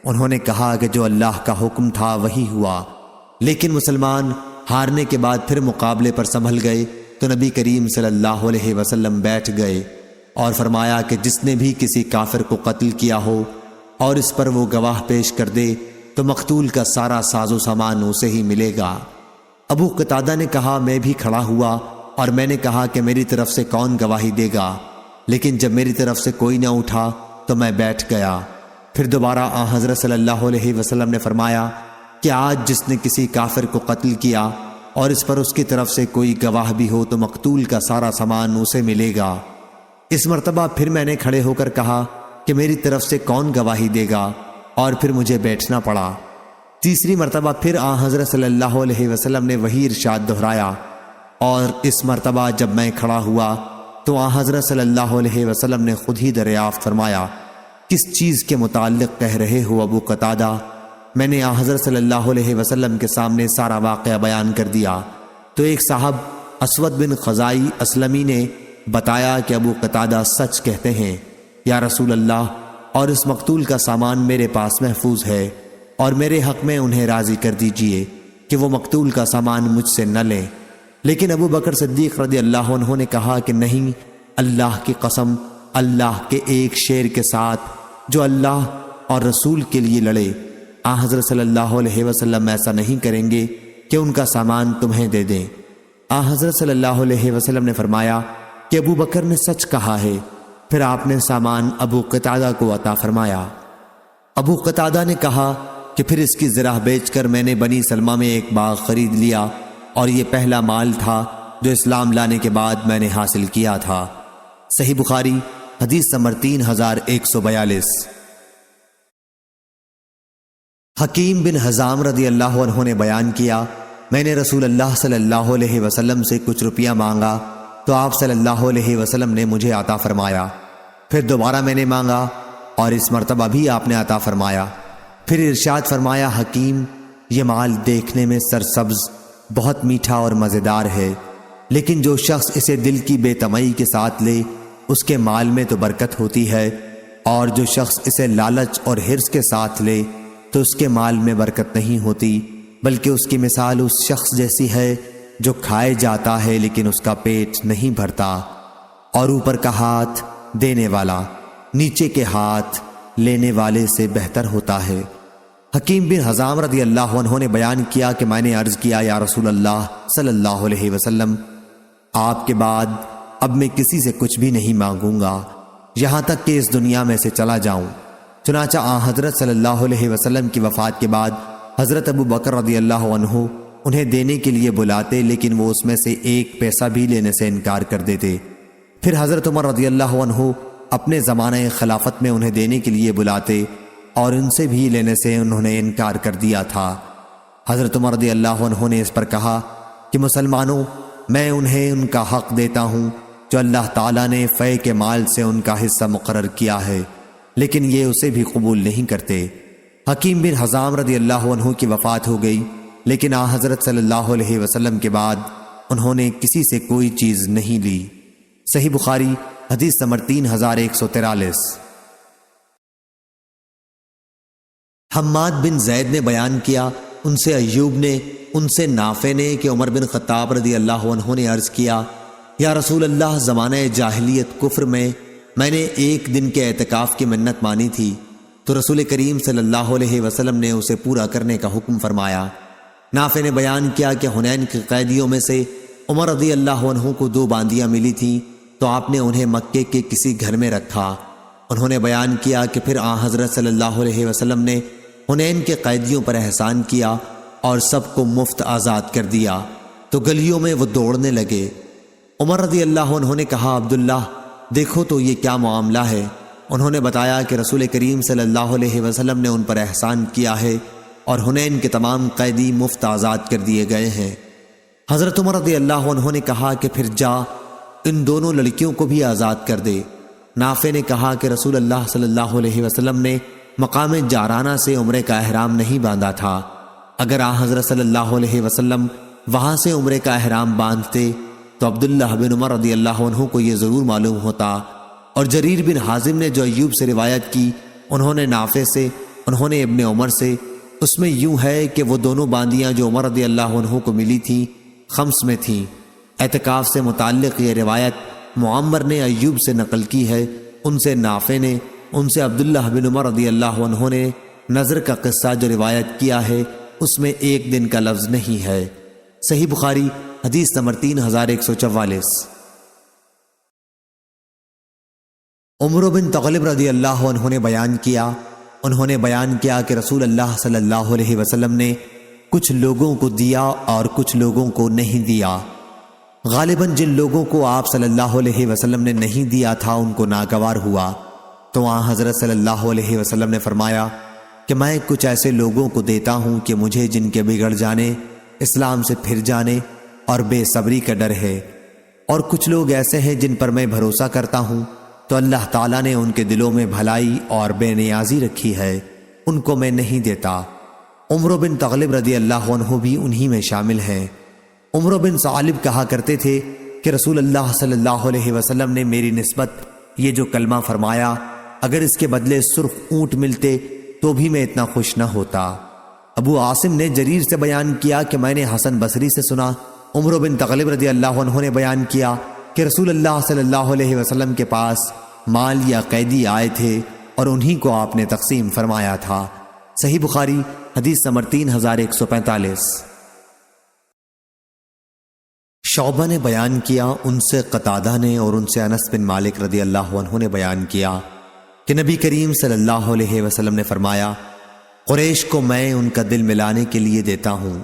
انہوں نے کہا کہ جو اللہ کا حکم تھا وہی ہوا، لیکن مسلمان ہارنے کے بعد پھر مقابلے پر سنبھل گئے تو نبی کریم صلی اللہ علیہ وسلم بیٹھ گئے اور فرمایا کہ جس نے بھی کسی کافر کو قتل کیا ہو اور اس پر وہ گواہ پیش کر دے تو مقتول کا سارا ساز و سامان اسے ہی ملے گا۔ ابو قتادہ نے کہا میں بھی کھڑا ہوا اور میں نے کہا کہ میری طرف سے کون گواہی دے گا، لیکن جب میری طرف سے کوئی نہ اٹھا تو میں بیٹھ گیا۔ پھر دوبارہ حضرت صلی اللہ علیہ وسلم نے فرمایا کہ آج جس نے کسی کافر کو قتل کیا اور اس پر اس کی طرف سے کوئی گواہ بھی ہو تو مقتول کا سارا سامان اسے ملے گا۔ اس مرتبہ پھر میں نے کھڑے ہو کر کہا کہ میری طرف سے کون گواہی دے گا، اور پھر مجھے بیٹھنا پڑا۔ تیسری مرتبہ پھر حضرت صلی اللہ علیہ وسلم نے وہی ارشاد دہرایا، اور اس مرتبہ جب میں کھڑا ہوا تو حضرت صلی اللہ علیہ وسلم نے خود ہی دریافت فرمایا کس چیز کے متعلق کہہ رہے ہو ابو قتادہ؟ میں نے حضرت صلی اللہ علیہ وسلم کے سامنے سارا واقعہ بیان کر دیا تو ایک صاحب اسود بن خزائی اسلمی نے بتایا کہ ابو قتادہ سچ کہتے ہیں یا رسول اللہ، اور اس مقتول کا سامان میرے پاس محفوظ ہے، اور میرے حق میں انہیں راضی کر دیجئے کہ وہ مقتول کا سامان مجھ سے نہ لیں۔ لیکن ابو بکر صدیق رضی اللہ عنہ نے کہا کہ نہیں، اللہ کی قسم، اللہ کے ایک شیر کے ساتھ جو اللہ اور رسول کے لیے لڑے، حضرت صلی اللہ علیہ وسلم ایسا نہیں کریں گے کہ ان کا سامان تمہیں دے دیں۔ حضرت صلی اللہ علیہ وسلم نے فرمایا کہ ابو بکر نے سچ کہا ہے۔ پھر آپ نے سامان ابو قتادہ کو عطا فرمایا۔ ابو قتادہ نے کہا کہ پھر اس کی زرہ بیچ کر میں نے بنی سلمہ میں ایک باغ خرید لیا، اور یہ پہلا مال تھا جو اسلام لانے کے بعد میں نے حاصل کیا تھا۔ صحیح بخاری حدیث نمبر 3142۔ حکیم بن حزام رضی اللہ عنہ نے بیان کیا میں نے رسول اللہ صلی اللہ علیہ وسلم سے کچھ روپیہ مانگا تو آپ صلی اللہ علیہ وسلم نے مجھے عطا فرمایا۔ پھر دوبارہ میں نے مانگا اور اس مرتبہ بھی آپ نے عطا فرمایا۔ پھر ارشاد فرمایا حکیم، یہ مال دیکھنے میں سرسبز، بہت میٹھا اور مزیدار ہے، لیکن جو شخص اسے دل کی بے تمئی کے ساتھ لے اس کے مال میں تو برکت ہوتی ہے، اور جو شخص اسے لالچ اور حرص کے ساتھ لے تو اس کے مال میں برکت نہیں ہوتی، بلکہ اس کی مثال اس شخص جیسی ہے جو کھائے جاتا ہے لیکن اس کا پیٹ نہیں بھرتا، اور اوپر کا ہاتھ دینے والا نیچے کے ہاتھ لینے والے سے بہتر ہوتا ہے۔ حکیم بن حزام رضی اللہ عنہ نے بیان کیا کہ میں نے عرض کیا یا رسول اللہ صلی اللہ علیہ وسلم، آپ کے بعد اب میں کسی سے کچھ بھی نہیں مانگوں گا یہاں تک کہ اس دنیا میں سے چلا جاؤں۔ چنانچہ حضرت صلی اللہ علیہ وسلم کی وفات کے بعد حضرت ابو بکر رضی اللہ عنہ انہیں دینے کے لیے بلاتے، لیکن وہ اس میں سے ایک پیسہ بھی لینے سے انکار کر دیتے۔ پھر حضرت عمر رضی اللہ عنہ اپنے زمانہ خلافت میں انہیں دینے کے لیے بلاتے اور ان سے بھی لینے سے انہوں نے انکار کر دیا تھا۔ حضرت عمر رضی اللہ عنہ نے اس پر کہا کہ مسلمانوں، میں انہیں ان کا حق دیتا ہوں جو اللہ تعالیٰ نے فے کے مال سے ان کا حصہ مقرر کیا ہے، لیکن یہ اسے بھی قبول نہیں کرتے۔ حکیم بن حزام رضی اللہ عنہ کی وفات ہو گئی، لیکن حضرت صلی اللہ علیہ وسلم کے بعد انہوں نے کسی سے کوئی چیز نہیں لی۔ صحیح بخاری حدیث نمبر 3143۔ حماد بن زید نے بیان کیا، ان سے ایوب نے، ان سے نافع نے کہ عمر بن خطاب رضی اللہ عنہ نے عرض کیا، یا رسول اللہ، زمانہ جاہلیت کفر میں نے ایک دن کے اعتکاف کی منت مانی تھی تو رسول کریم صلی اللہ علیہ وسلم نے اسے پورا کرنے کا حکم فرمایا۔ نافع نے بیان کیا کہ حنین کے قیدیوں میں سے عمر رضی اللہ عنہ کو 2 باندیاں ملی تھیں تو آپ نے انہیں مکے کے کسی گھر میں رکھا۔ انہوں نے بیان کیا کہ پھر حضرت صلی اللہ علیہ وسلم نے حنین کے قیدیوں پر احسان کیا اور سب کو مفت آزاد کر دیا تو گلیوں میں وہ دوڑنے لگے۔ عمر رضی اللہ عنہ نے کہا، عبداللہ دیکھو تو یہ کیا معاملہ ہے؟ انہوں نے بتایا کہ رسول کریم صلی اللہ علیہ وسلم نے ان پر احسان کیا ہے اور حنین کے تمام قیدی مفت آزاد کر دیے گئے ہیں۔ حضرت عمر رضی اللہ عنہ نے کہا کہ پھر جا ان دونوں لڑکیوں کو بھی آزاد کر دے۔ نافع نے کہا کہ رسول اللہ صلی اللہ علیہ وسلم نے مقام جارانہ سے عمرے کا احرام نہیں باندھا تھا۔ اگر حضرت صلی اللہ علیہ وسلم وہاں سے عمرے کا احرام باندھتے تو عبداللہ بن عمر رضی اللہ عنہ کو یہ ضرور معلوم ہوتا۔ اور جریر بن حازم نے جو ایوب سے روایت کی، انہوں نے نافع سے، انہوں نے ابن عمر سے، اس میں یوں ہے کہ وہ دونوں باندیاں جو عمر رضی اللہ عنہ کو ملی تھیں خمس میں تھیں۔ اعتکاف سے متعلق یہ روایت معمر نے ایوب سے نقل کی ہے، ان سے نافع نے، ان سے عبداللہ بن عمر رضی اللہ عنہ نے نظر کا قصہ جو روایت کیا ہے اس میں ایک دن کا لفظ نہیں ہے۔ صحیح بخاری حدیث نمبر 3144۔ عمر بن تغلب رضی اللہ عنہ نے بیان کیا، انہوں نے بیان کیا کہ رسول اللہ صلی اللہ علیہ وسلم نے کچھ لوگوں کو دیا اور کچھ لوگوں کو نہیں دیا۔ غالباً جن لوگوں کو آپ صلی اللہ علیہ وسلم نے نہیں دیا تھا ان کو ناگوار ہوا تو حضرت صلی اللہ علیہ وسلم نے فرمایا کہ میں کچھ ایسے لوگوں کو دیتا ہوں کہ مجھے جن کے بگڑ جانے، اسلام سے پھر جانے اور بے صبری کا ڈر ہے، اور کچھ لوگ ایسے ہیں جن پر میں بھروسہ کرتا ہوں تو اللہ تعالیٰ نے ان کے دلوں میں بھلائی اور بے نیازی رکھی ہے، ان کو میں نہیں دیتا۔ عمر بن تغلب رضی اللہ عنہ بھی انہی میں شامل ہیں۔ عمر بن ثعلب کہا کرتے تھے کہ رسول اللہ صلی اللہ علیہ وسلم نے میری نسبت یہ جو کلمہ فرمایا، اگر اس کے بدلے سرخ اونٹ ملتے تو بھی میں اتنا خوش نہ ہوتا۔ ابو عاصم نے جریر سے بیان کیا کہ میں نے حسن بصری سے سنا، عمر بن تغلب رضی اللہ عنہ نے بیان کیا کہ رسول اللہ صلی اللہ علیہ وسلم کے پاس مال یا قیدی آئے تھے اور انہی کو آپ نے تقسیم فرمایا تھا۔ صحیح بخاری حدیث نمبر 3145۔ شعبہ نے بیان کیا، ان سے قتادہ نے اور ان سے انس بن مالک رضی اللہ عنہ نے بیان کیا کہ نبی کریم صلی اللہ علیہ وسلم نے فرمایا، قریش کو میں ان کا دل ملانے کے لیے دیتا ہوں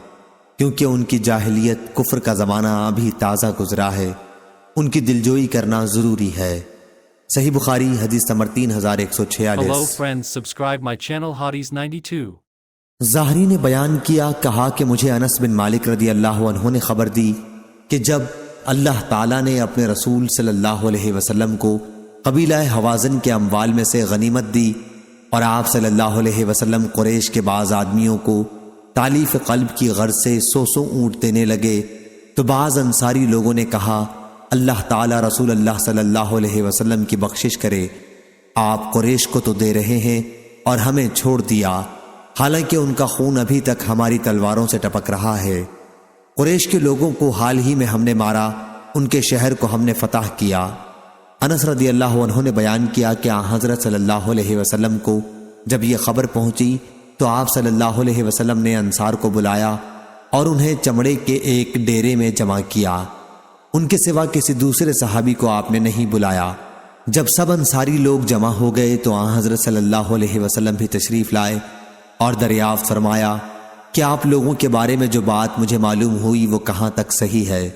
کیونکہ ان کی جاہلیت کفر کا زمانہ ابھی تازہ گزرا ہے، ان کی دلجوئی کرنا ضروری ہے۔ صحیح بخاری حدیث number 3146۔ Hello friends, subscribe my channel Hotties 92۔ ظاہری نے بیان کیا، کہا کہ مجھے انس بن مالک رضی اللہ عنہ نے خبر دی کہ جب اللہ تعالیٰ نے اپنے رسول صلی اللہ علیہ وسلم کو قبیلہ حوازن کے اموال میں سے غنیمت دی اور آپ صلی اللہ علیہ وسلم قریش کے بعض آدمیوں کو تالیف قلب کی غرض سے 100 اونٹ دینے لگے تو بعض انصاری لوگوں نے کہا، اللہ تعالیٰ رسول اللہ صلی اللہ علیہ وسلم کی بخشش کرے، آپ قریش کو تو دے رہے ہیں اور ہمیں چھوڑ دیا، حالانکہ ان کا خون ابھی تک ہماری تلواروں سے ٹپک رہا ہے۔ قریش کے لوگوں کو حال ہی میں ہم نے مارا، ان کے شہر کو ہم نے فتح کیا۔ انس رضی اللہ عنہ نے بیان کیا کہ حضرت صلی اللہ علیہ وسلم کو جب یہ خبر پہنچی تو آپ صلی اللہ علیہ وسلم نے انصار کو بلایا اور انہیں چمڑے کے ایک ڈیرے میں جمع کیا۔ ان کے سوا کسی دوسرے صحابی کو آپ نے نہیں بلایا۔ جب سب انصاری لوگ جمع ہو گئے تو آن حضرت صلی اللہ علیہ وسلم بھی تشریف لائے اور دریافت فرمایا کہ آپ لوگوں کے بارے میں جو بات مجھے معلوم ہوئی وہ کہاں تک صحیح ہے؟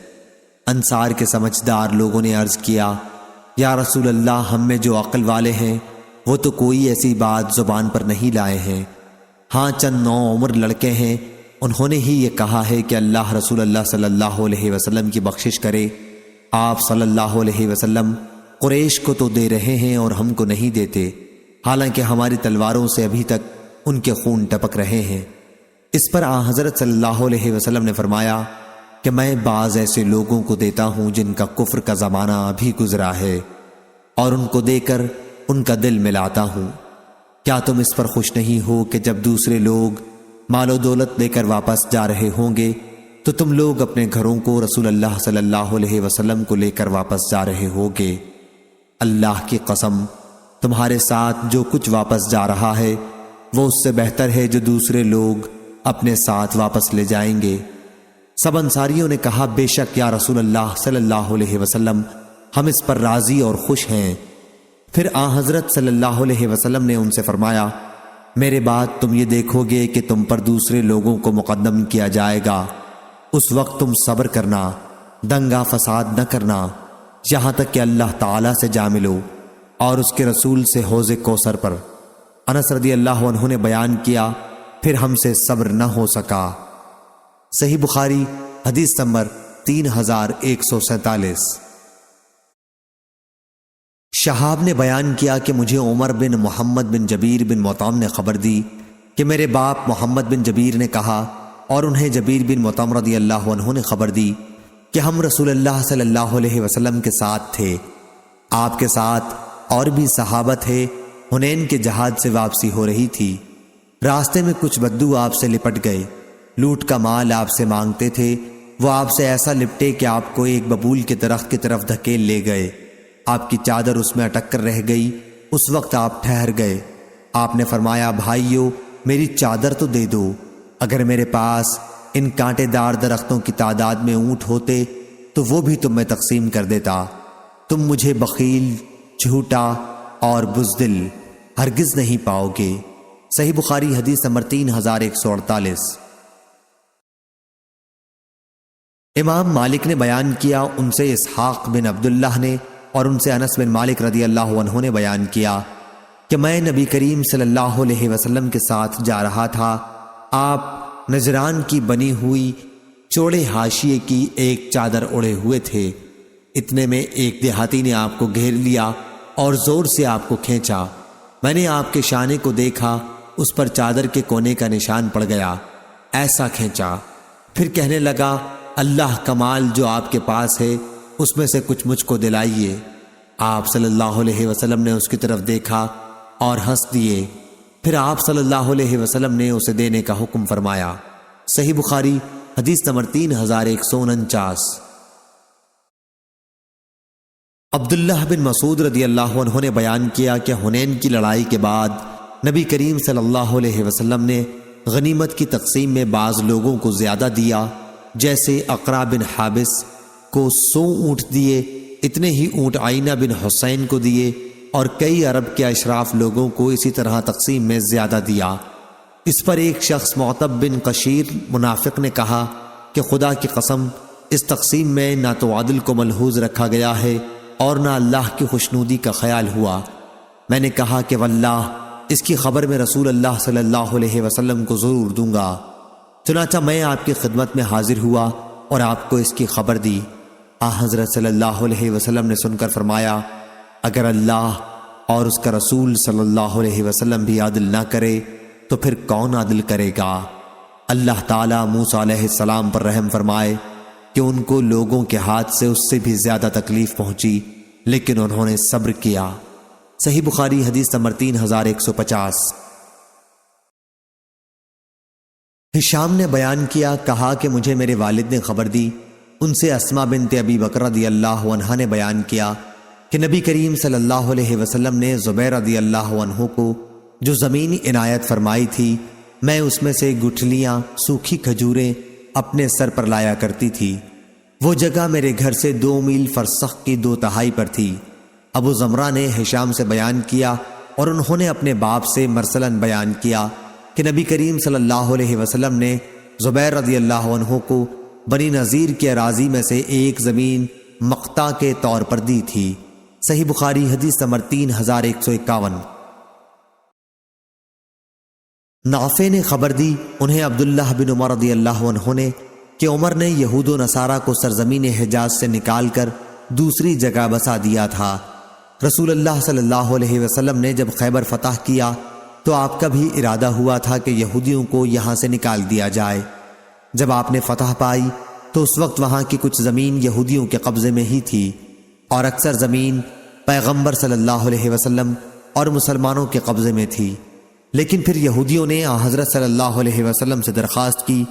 انصار کے سمجھدار لوگوں نے عرض کیا، یا رسول اللہ، ہم میں جو عقل والے ہیں وہ تو کوئی ایسی بات زبان پر نہیں لائے ہیں، ہاں چند نو عمر لڑکے ہیں، انہوں نے ہی یہ کہا ہے کہ اللہ رسول اللہ صلی اللہ علیہ وسلم کی بخشش کرے۔ آپ صلی اللہ علیہ وسلم قریش کو تو دے رہے ہیں اور ہم کو نہیں دیتے، حالانکہ ہماری تلواروں سے ابھی تک ان کے خون ٹپک رہے ہیں۔ اس پر آن حضرت صلی اللہ علیہ وسلم نے فرمایا کہ میں بعض ایسے لوگوں کو دیتا ہوں جن کا کفر کا زمانہ ابھی گزرا ہے، اور ان کو دے کر ان کا دل ملاتا ہوں۔ کیا تم اس پر خوش نہیں ہو کہ جب دوسرے لوگ مال و دولت لے کر واپس جا رہے ہوں گے تو تم لوگ اپنے گھروں کو رسول اللہ صلی اللہ علیہ وسلم کو لے کر واپس جا رہے ہوگے؟ اللہ کی قسم، تمہارے ساتھ جو کچھ واپس جا رہا ہے وہ اس سے بہتر ہے جو دوسرے لوگ اپنے ساتھ واپس لے جائیں گے۔ سب انصاریوں نے کہا، بے شک یا رسول اللہ صلی اللہ علیہ وسلم، ہم اس پر راضی اور خوش ہیں۔ پھر آن حضرت صلی اللہ علیہ وسلم نے ان سے فرمایا، میرے بعد تم یہ دیکھو گے کہ تم پر دوسرے لوگوں کو مقدم کیا جائے گا، اس وقت تم صبر کرنا، دنگا فساد نہ کرنا، یہاں تک کہ اللہ تعالیٰ سے جا ملو اور اس کے رسول سے حوض کوثر پر۔ انس رضی اللہ عنہ نے بیان کیا، پھر ہم سے صبر نہ ہو سکا۔ صحیح بخاری حدیث نمبر 3147۔ شہاب نے بیان کیا کہ مجھے عمر بن محمد بن جبیر بن مطعم نے خبر دی کہ میرے باپ محمد بن جبیر نے کہا، اور انہیں جبیر بن مطعم رضی اللہ عنہ نے خبر دی کہ ہم رسول اللہ صلی اللہ علیہ وسلم کے ساتھ تھے، آپ کے ساتھ اور بھی صحابہ تھے۔ حنین کے جہاد سے واپسی ہو رہی تھی، راستے میں کچھ بدو آپ سے لپٹ گئے، لوٹ کا مال آپ سے مانگتے تھے، وہ آپ سے ایسا لپٹے کہ آپ کو ایک ببول کے درخت کی طرف دھکیل لے گئے، آپ کی چادر اس میں اٹک کر رہ گئی۔ اس وقت آپ ٹھہر گئے، آپ نے فرمایا، بھائیو میری چادر تو دے دو، اگر میرے پاس ان کانٹے دار درختوں کی تعداد میں اونٹ ہوتے تو وہ بھی تم میں تقسیم کر دیتا۔ تم مجھے بخیل، جھوٹا اور بزدل ہرگز نہیں پاؤ گے۔ صحیح بخاری حدیث نمبر 3148۔ امام مالک نے بیان کیا، ان سے اسحاق بن عبداللہ نے اور ان سے انس بن مالک رضی اللہ عنہ نے بیان کیا کہ میں نبی کریم صلی اللہ علیہ وسلم کے ساتھ جا رہا تھا، آپ نجران کی بنی ہوئی چوڑے حاشیے کی ایک چادر اڑے ہوئے تھے، اتنے میں ایک دیہاتی نے آپ کو گھیر لیا اور زور سے آپ کو کھینچا۔ میں نے آپ کے شانے کو دیکھا، اس پر چادر کے کونے کا نشان پڑ گیا، ایسا کھینچا۔ پھر کہنے لگا، اللہ کا مال جو آپ کے پاس ہے اس میں سے کچھ مجھ کو دلائیے۔ آپ صلی اللہ علیہ وسلم نے اس کی طرف دیکھا اور ہنس دیے، پھر آپ صلی اللہ علیہ وسلم نے اسے دینے کا حکم فرمایا۔ صحیح بخاری حدیث نمبر 3149۔ عبداللہ بن مسعود رضی اللہ عنہ نے بیان کیا کہ حنین کی لڑائی کے بعد نبی کریم صلی اللہ علیہ وسلم نے غنیمت کی تقسیم میں بعض لوگوں کو زیادہ دیا، جیسے اقرا بن حابس کو 100 اونٹ دیے، اتنے ہی اونٹ عینہ بن حسین کو دیے، اور کئی عرب کے اشراف لوگوں کو اسی طرح تقسیم میں زیادہ دیا۔ اس پر ایک شخص معتب بن قشیر منافق نے کہا کہ خدا کی قسم، اس تقسیم میں نہ تو عدل کو ملحوظ رکھا گیا ہے اور نہ اللہ کی خوشنودی کا خیال ہوا۔ میں نے کہا کہ واللہ اس کی خبر میں رسول اللہ صلی اللہ علیہ وسلم کو ضرور دوں گا۔ چنانچہ میں آپ کی خدمت میں حاضر ہوا اور آپ کو اس کی خبر دی۔ حضرت صلی اللہ علیہ وسلم نے سن کر فرمایا، اگر اللہ اور اس کا رسول صلی اللہ علیہ وسلم بھی عدل نہ کرے تو پھر کون عدل کرے گا؟ اللہ تعالیٰ موسیٰ علیہ السلام پر رحم فرمائے کہ ان کو لوگوں کے ہاتھ سے اس سے بھی زیادہ تکلیف پہنچی، لیکن انہوں نے صبر کیا۔ صحیح بخاری حدیث نمبر 3150۔ ہشام نے بیان کیا، کہا کہ مجھے میرے والد نے خبر دی، ان سے اسماء بنت ابی بکر رضی اللہ عنہا نے بیان کیا کہ نبی کریم صلی اللہ علیہ وسلم نے زبیر رضی اللہ عنہ کو جو زمین عنایت فرمائی تھی، میں اس میں سے گٹھلیاں سوکھی کھجوریں اپنے سر پر لایا کرتی تھی۔ وہ جگہ میرے گھر سے 2 میل فرسخ کی 2/3 پر تھی۔ ابو زمرہ نے ہشام سے بیان کیا اور انہوں نے اپنے باپ سے مرسلاً بیان کیا کہ نبی کریم صلی اللہ علیہ وسلم نے زبیر رضی اللہ عنہ کو بنی نذیر کے اراضی میں سے ایک زمین مقطع کے طور پر دی تھی۔ صحیح بخاری حدیث نمبر 3151۔ نافع نے خبر دی انہیں عبداللہ بن عمر رضی اللہ عنہ نے کہ عمر نے یہود و نصارہ کو سرزمین حجاز سے نکال کر دوسری جگہ بسا دیا تھا۔ رسول اللہ صلی اللہ علیہ وسلم نے جب خیبر فتح کیا تو آپ کا بھی ارادہ ہوا تھا کہ یہودیوں کو یہاں سے نکال دیا جائے۔ جب آپ نے فتح پائی تو اس وقت وہاں کی کچھ زمین یہودیوں کے قبضے میں ہی تھی اور اکثر زمین پیغمبر صلی اللہ علیہ وسلم اور مسلمانوں کے قبضے میں تھی۔ لیکن پھر یہودیوں نے حضرت صلی اللہ علیہ وسلم سے درخواست کی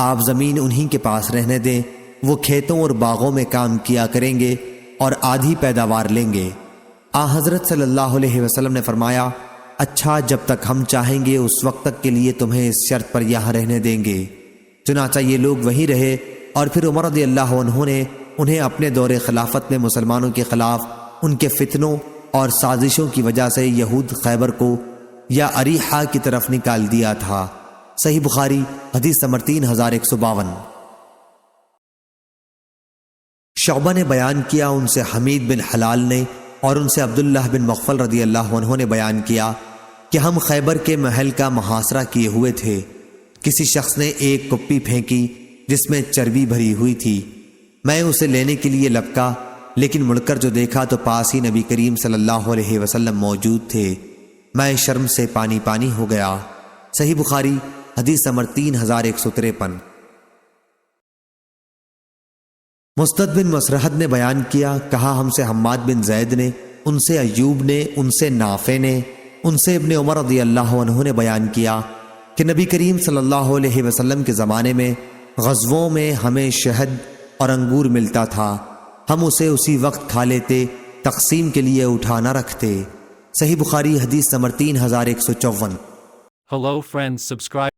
آپ زمین انہی کے پاس رہنے دیں، وہ کھیتوں اور باغوں میں کام کیا کریں گے اور آدھی پیداوار لیں گے۔ حضرت صلی اللہ علیہ وسلم نے فرمایا اچھا، جب تک ہم چاہیں گے اس وقت تک کے لیے تمہیں اس شرط پر یہاں رہنے دیں گے۔ چنانچہ یہ لوگ وہیں رہے اور پھر عمر رضی اللہ عنہ نے انہیں اپنے دور خلافت میں مسلمانوں کے خلاف ان کے فتنوں اور سازشوں کی وجہ سے یہود خیبر کو یا اریحہ کی طرف نکال دیا تھا۔ صحیح بخاری حدیث نمبر 3152۔ شعبہ نے بیان کیا ان سے حمید بن حلال نے اور ان سے عبداللہ بن مغفل رضی اللہ عنہ نے بیان کیا کہ ہم خیبر کے محل کا محاصرہ کیے ہوئے تھے۔ کسی شخص نے ایک کپی پھینکی جس میں چربی بھری ہوئی تھی۔ میں اسے لینے کے لیے لپکا، لیکن مڑ کر جو دیکھا تو پاس ہی نبی کریم صلی اللہ علیہ وسلم موجود تھے۔ میں شرم سے پانی پانی ہو گیا۔ صحیح بخاری حدیث نمبر 3153۔ مستد بن مسرحد نے بیان کیا کہا ہم سے حماد بن زید نے، ان سے ایوب نے، ان سے نافع نے، ان سے ابن عمر رضی اللہ عنہ نے بیان کیا کہ نبی کریم صلی اللہ علیہ وسلم کے زمانے میں غزووں میں ہمیں شہد اور انگور ملتا تھا، ہم اسے اسی وقت کھا لیتے، تقسیم کے لیے اٹھا نہ رکھتے۔ صحیح بخاری حدیث نمبر 3154۔ Hello friends, subscribe